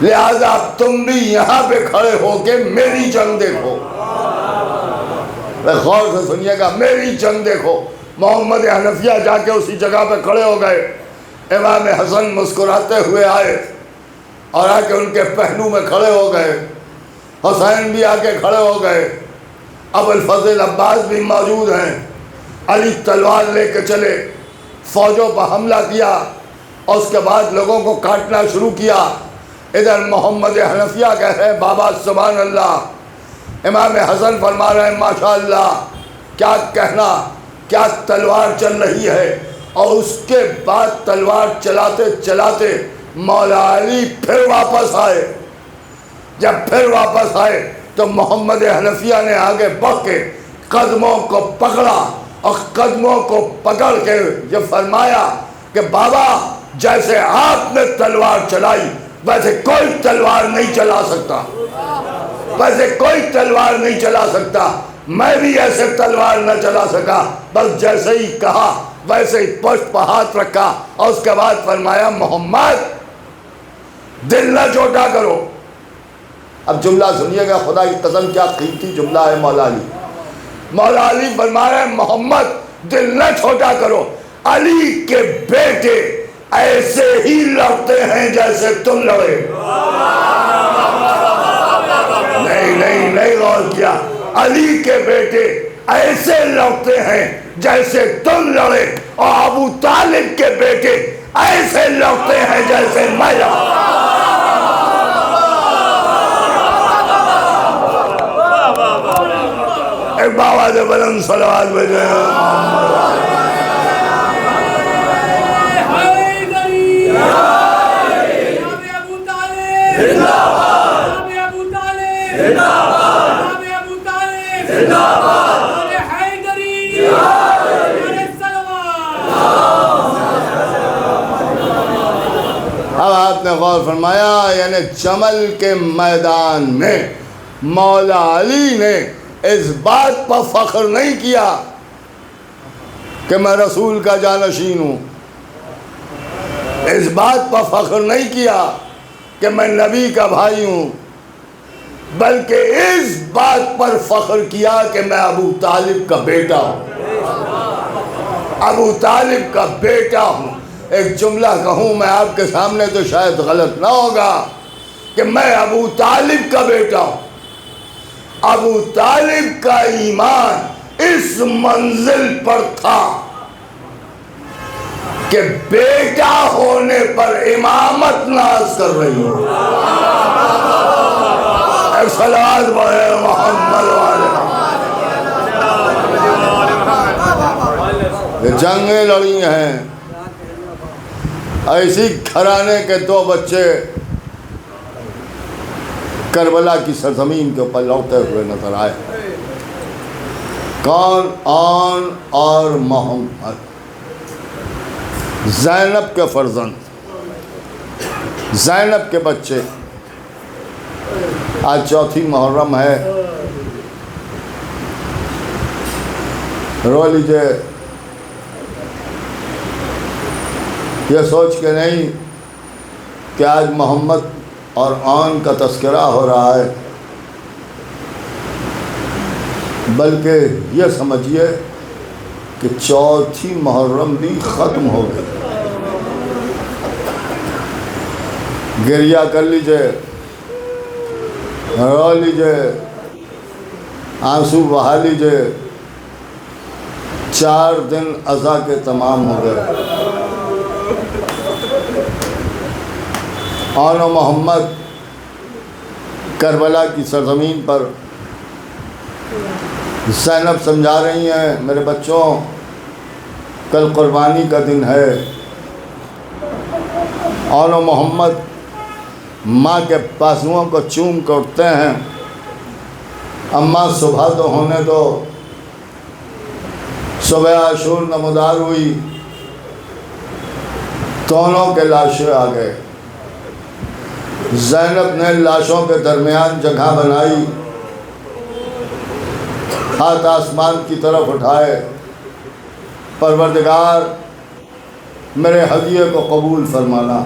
لہذا تم بھی یہاں پہ کھڑے ہو کے میری جنگ دیکھو۔ غور سے سنیے گا، میری جنگ دیکھو۔ محمد حنفیہ جا کے اسی جگہ پہ کھڑے ہو گئے۔ امام حسن مسکراتے ہوئے آئے اور آ کے ان کے پہلو میں کھڑے ہو گئے۔ حسین بھی آ کے کھڑے ہو گئے۔ ابو الفضل عباس بھی موجود ہیں۔ علی تلوار لے کے چلے، فوجوں پر حملہ کیا اور اس کے بعد لوگوں کو کاٹنا شروع کیا۔ ادھر محمد حنفیہ کہہ رہے ہیں بابا سبحان اللہ، امام حسن فرما رہے ہیں ماشاءاللہ، کیا کہنا، کیا تلوار چل رہی ہے۔ اور اس کے بعد تلوار چلاتے چلاتے مولا علی پھر واپس آئے۔ جب پھر واپس آئے تو محمد حنفیہ نے آگے بڑھ کے قدموں کو پکڑا اور قدموں کو پکڑ کے یہ فرمایا کہ بابا جیسے آپ نے تلوار چلائی ویسے کوئی تلوار نہیں چلا سکتا، ویسے کوئی تلوار نہیں چلا سکتا، میں بھی ایسے تلوار نہ چلا سکا، بس جیسے ہی کہا ویسے ہی پشت پر ہاتھ رکھا اور اس کے بعد فرمایا محمد دل نہ چھوٹا کرو۔ اب جملہ سنیے گا، خدا کی قسم کیا قیمتی جملہ ہے مولا علی۔ مولا علی فرما رہے ہیں محمد دل نہ چھوٹا کرو، علی کے بیٹے ایسے ہی لڑتے ہیں جیسے تم لڑے۔ نہیں غور کیا، علی کے بیٹے ایسے لڑتے ہیں جیسے تم لڑے، اور ابو طالب کے بیٹے ایسے لڑتے ہیں جیسے میں لڑا۔ ایک بابا سے بلند صلوات بھیجے اب آپ نے غور فرمایا، یعنی جمل کے میدان میں مولا علی نے اس بات پر فخر نہیں کیا کہ میں رسول کا جانشین ہوں، اس بات پر فخر نہیں کیا کہ میں نبی کا بھائی ہوں، بلکہ اس بات پر فخر کیا کہ میں ابو طالب کا بیٹا ہوں، ابو طالب کا بیٹا ہوں۔ ایک جملہ کہوں میں آپ کے سامنے تو شاید غلط نہ ہوگا کہ میں ابو طالب کا بیٹا ہوں۔ ابو طالب کا ایمان اس منزل پر تھا کہ بیٹا ہونے پر امامت ناز کر رہی ہوں۔ ایک صلوات پڑھے محمد والے۔ یہ جنگیں لڑی ہیں، ایسی گھرانے کے دو بچے کربلا کی سرزمین کے اوپر لڑتے ہوئے نظر آئے۔ کون؟ آن اور محمد، زینب کے فرزند، زینب کے بچے۔ آج چوتھی محرم ہے، رو لیجئے، یہ سوچ کے نہیں کہ آج محمد اور آن کا تذکرہ ہو رہا ہے، بلکہ یہ سمجھیے کہ چوتھی محرم بھی ختم ہو گئی۔ گریہ کر لیجئے، رو لیجئے، آنسو بہا لیجئے، 4 دن عزا کے تمام ہو گئے۔ آن و محمد کربلا کی سرزمین پر زینب سمجھا رہی ہیں میرے بچوں کل قربانی کا دن ہے۔ آن و محمد ماں کے بازوؤں کو چوم کر اٹھتے ہیں، اماں صبح تو ہونے دو۔ صبح عاشور نمودار ہوئی، دونوں کے لاشیں آ گئے۔ زینب نے لاشوں کے درمیان جگہ بنائی، ہاتھ آسمان کی طرف اٹھائے، پروردگار میرے ہدیے کو قبول فرمانا۔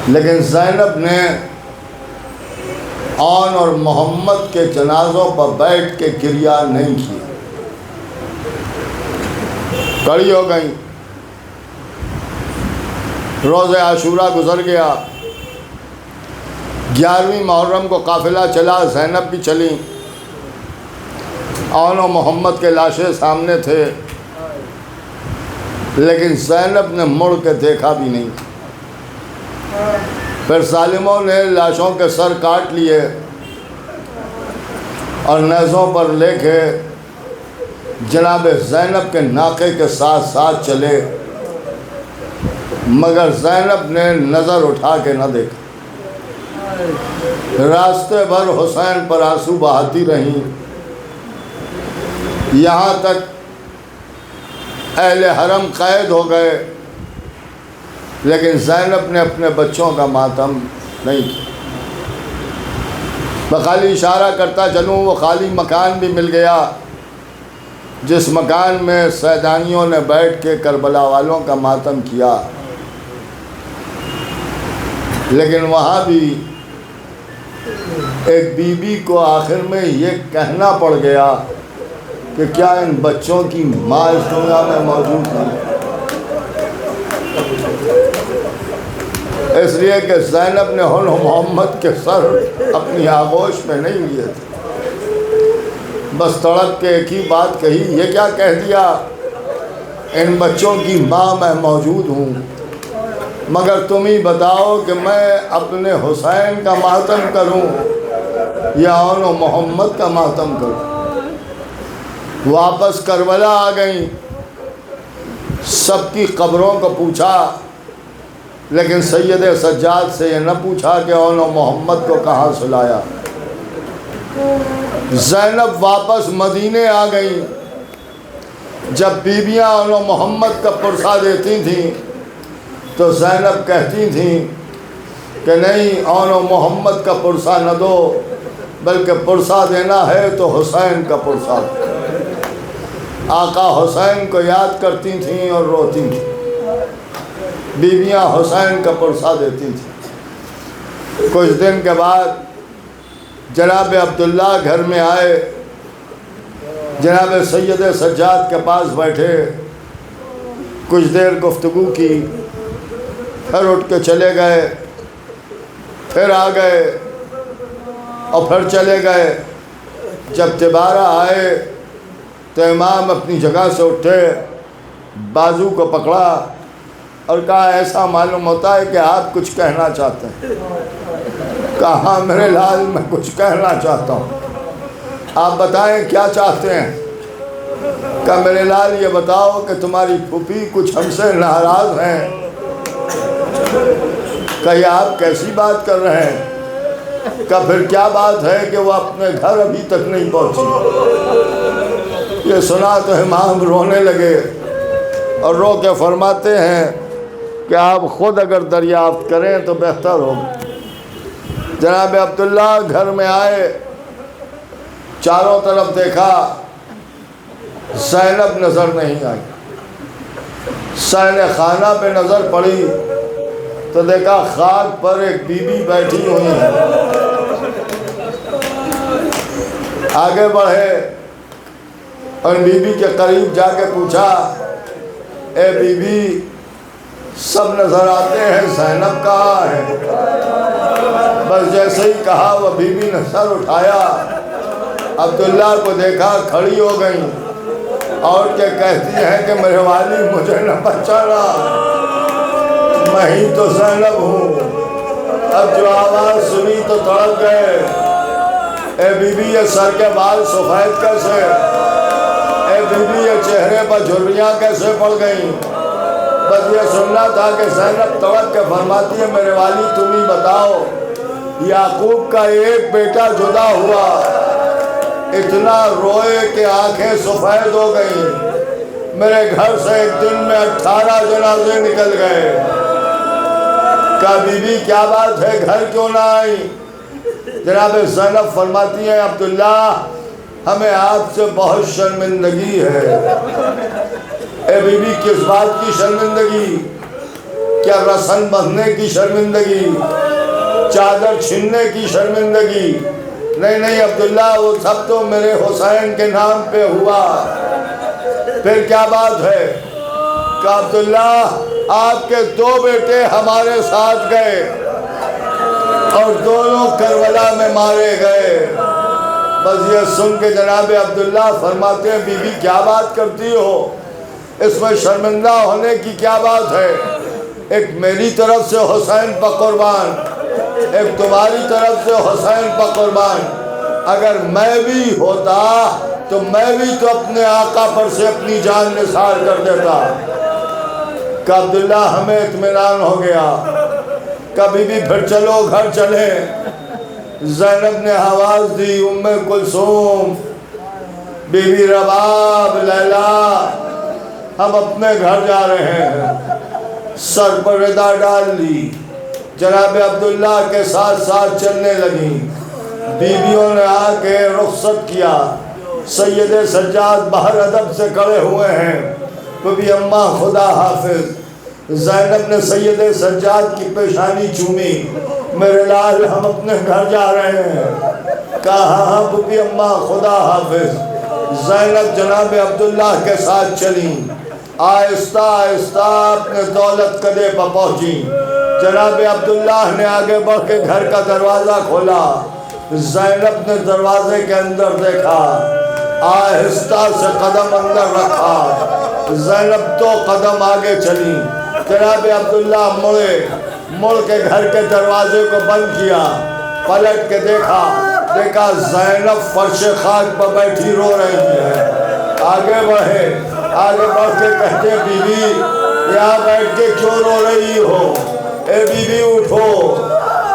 لیکن زینب نے آن اور محمد کے جنازوں پر بیٹھ کے گریہ نہیں کیا، کھڑی ہو گئیں۔ روز عاشورہ گزر گیا، 11ویں محرم کو قافلہ چلا، زینب بھی چلیں۔ آن و محمد کے لاشیں سامنے تھے، لیکن زینب نے مڑ کے دیکھا بھی نہیں۔ پھر ظالموں نے لاشوں کے سر کاٹ لیے اور نیزوں پر لے کے جناب زینب کے ناقے کے ساتھ ساتھ چلے، مگر زینب نے نظر اٹھا کے نہ دیکھا۔ راستے بھر حسین پر آنسو بہاتی رہیں، یہاں تک اہل حرم قید ہو گئے، لیکن زینب نے اپنے بچوں کا ماتم نہیں کیا۔ میں خالی اشارہ کرتا چلوں، وہ خالی مکان بھی مل گیا جس مکان میں سیدانیوں نے بیٹھ کے کربلا والوں کا ماتم کیا، لیکن وہاں بھی ایک بی بی کو آخر میں یہ کہنا پڑ گیا کہ کیا ان بچوں کی ماں اس دنیا میں موجود ہے؟ اس لیے کہ زینب نے آن و محمد کے سر اپنی آغوش میں نہیں لیے تھے، بس تڑپ کے ایک ہی بات کہی، یہ کیا کہہ دیا، ان بچوں کی ماں میں موجود ہوں، مگر تم ہی بتاؤ کہ میں اپنے حسین کا ماتم کروں یا آن و محمد کا ماتم کروں۔ واپس کربلا آ گئیں، سب کی قبروں کو پوچھا، لیکن سید سجاد سے یہ نہ پوچھا کہ آن و محمد کو کہاں سلایا۔ زینب واپس مدینے آ گئیں، جب بیویاں آن و محمد کا پرسہ دیتی تھیں تو زینب کہتی تھیں کہ نہیں، آن و محمد کا پرسہ نہ دو، بلکہ پرسہ دینا ہے تو حسین کا پرسہ۔ آقا حسین کو یاد کرتی تھیں اور روتی تھیں، بیویاں حسین کا پرسہ دیتی تھیں۔ کچھ دن کے بعد جناب عبداللہ گھر میں آئے، جناب سید سجاد کے پاس بیٹھے، کچھ دیر گفتگو کی، پھر اٹھ کے چلے گئے، پھر آ گئے اور پھر چلے گئے۔ جب دوبارہ آئے تو امام اپنی جگہ سے اٹھے، بازو کو پکڑا اور کہا ایسا معلوم ہوتا ہے کہ آپ کچھ کہنا چاہتے ہیں۔ کہا ہاں میرے لال، میں کچھ کہنا چاہتا ہوں، آپ بتائیں کیا چاہتے ہیں۔ کہا میرے لال یہ بتاؤ کہ تمہاری پھوپھی کچھ ہم سے ناراض ہیں۔ کہا یہ آپ کیسی بات کر رہے ہیں؟ کہا پھر کیا بات ہے کہ وہ اپنے گھر ابھی تک نہیں پہنچی۔ یہ سنا تو امام رونے لگے اور رو کے فرماتے ہیں کہ آپ خود اگر دریافت کریں تو بہتر ہو۔ جناب عبداللہ گھر میں آئے، چاروں طرف دیکھا، زینب نظر نہیں آئی۔ صحن خانہ پہ نظر پڑی تو دیکھا خاک پر ایک بی بی بیٹھی ہوئی ہے۔ آگے بڑھے اور بی بی کے قریب جا کے پوچھا، اے بی بی سب نظر آتے ہیں، زینب کہاں ہے؟ بس جیسے ہی کہا وہ بی بی نے سر اٹھایا، عبداللہ کو دیکھا، کھڑی ہو گئی اور کیا کہتی ہے کہ میرے والی مجھے نہ بچانا، میں ہی تو زینب ہوں۔ اب جو آواز سنی تو تڑپ گئے، اے بی بی یہ سر کے بال سفید کیسے؟ اے بی بی یہ چہرے پر جھریاں کیسے پڑ گئیں؟ بس یہ سننا تھا کہ زینب تڑپ کے فرماتی ہے، میرے والی تم ہی بتاؤ، یعقوب کا ایک بیٹا جدا ہوا، اتنا روئے کہ آنکھیں سفید ہو گئیں، میرے گھر سے ایک دن میں 18 جنازے نکل گئے۔ کہا بی بی کیا بات ہے، گھر کیوں نہ آئی؟ جناب زینب فرماتی ہیں، عبداللہ ہمیں آپ سے بہت شرمندگی ہے۔ اے بی بی کس بات کی شرمندگی؟ کیا رسن بندھنے کی شرمندگی؟ چادر چھننے کی شرمندگی؟ نہیں نہیں عبداللہ، وہ سب تو میرے حسین کے نام پہ ہوا۔ پھر کیا بات ہے؟ کہ عبداللہ آپ کے 2 بیٹے ہمارے ساتھ گئے اور دونوں کربلا میں مارے گئے۔ بس یہ سن کے جناب عبداللہ فرماتے ہیں، بی بی کیا بات کرتی ہو، اس میں شرمندہ ہونے کی کیا بات ہے؟ ایک میری طرف سے حسین پر قربان، ایک تمہاری طرف سے حسین پر قربان۔ اگر میں بھی ہوتا تو میں بھی تو اپنے آقا پر سے اپنی جان نثار کر دیتا۔ کہ عبداللہ ہمیں اطمینان ہو گیا، کبھی بھی پھر چلو گھر چلیں۔ زینب نے آواز دی، ام کلثوم، بی بی رباب، لیلا، ہم اپنے گھر جا رہے ہیں۔ سر پر ردا ڈال لی، جناب عبداللہ کے ساتھ ساتھ چلنے لگیں۔ بیویوں نے آ کے رخصت کیا۔ سید سجاد باہر ادب سے کھڑے ہوئے ہیں، تو بھی اماں خدا حافظ۔ زینب نے سید سجاد کی پیشانی چومی، میرے لال ہم اپنے گھر جا رہے ہیں۔ کہا ہاں بھی اماں خدا حافظ۔ زینب جناب عبداللہ کے ساتھ چلیں، آہستہ آہستہ اپنے دولت قدے پر پہنچی۔ جناب عبداللہ نے آگے بڑھ کے گھر کا دروازہ کھولا، زینب نے دروازے کے اندر دیکھا، آہستہ سے قدم اندر رکھا، زینب 2 قدم آگے چلی۔ جناب عبداللہ مڑ کے گھر کے دروازے کو بند کیا، پلٹ کے دیکھا زینب فرش خاک پر بیٹھی رو رہی ہے۔ آگے بڑھ کے کہتے بی بی یہاں بیٹھ کے کیوں رو رہی ہو؟ اے بی بی اٹھو،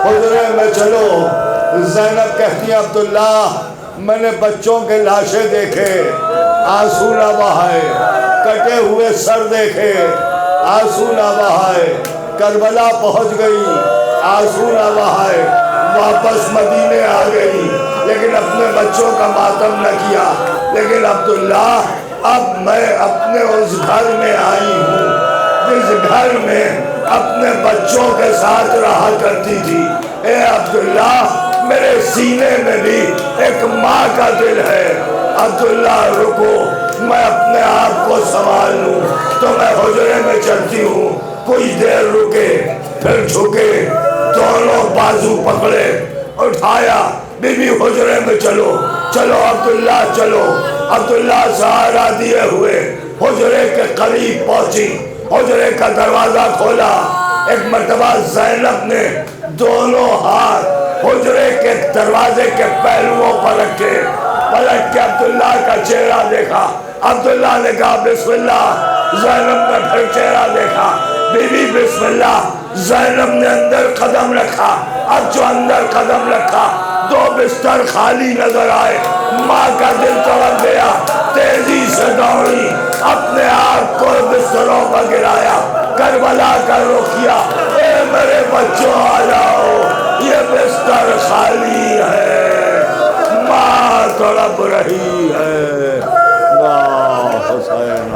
حجرے میں چلو۔ زینب کہتی ہے، عبداللہ میں نے بچوں کے لاشیں دیکھے، آنسو نہ بہائے، کٹے ہوئے سر دیکھے، آنسو نہ بہائے، کربلا پہنچ گئی، آنسو نہ بہائے، واپس مدینے آ گئی، لیکن اپنے بچوں کا ماتم نہ کیا۔ لیکن عبداللہ اب میں اپنے اس گھر میں آئی ہوں جس گھر میں اپنے بچوں کے ساتھ رہا کرتی تھی۔ اے عبداللہ میرے سینے میں بھی ایک ماں کا دل ہے۔ عبداللہ رکو، میں اپنے آپ کو سنبھال لوں۔ تو میں حجرے میں چلتی ہوں، کچھ دیر رکے، پھر جھکے، دونوں بازو پکڑے، اٹھایا، بی بی حجرے میں چلو عبداللہ چلو۔ عبداللہ سہارا دیے ہوئے حجرے کے قریب پہنچی، حجرے کا دروازہ کھولا۔ ایک مرتبہ زینب نے دونوں ہاتھ حجرے کے دروازے کے پہلوؤں پر رکھے، پلٹ کے عبداللہ کا چہرہ دیکھا۔ عبداللہ نے کہا بسم اللہ۔ زینب نے پھر چہرہ دیکھا، بی بی بسم اللہ۔ زینب نے اندر قدم رکھا، اب جو اندر قدم رکھا 2 بستر خالی نظر آئے۔ ماں کا دل تڑپ گیا، تیزی سے دوڑی، اپنے آپ کو بستروں پر گرایا، کربلا کا رخ کیا۔ اے میرے بچوں آ جاؤ، یہ بستر خالی ہے، ماں تڑپ رہی ہے۔ حسین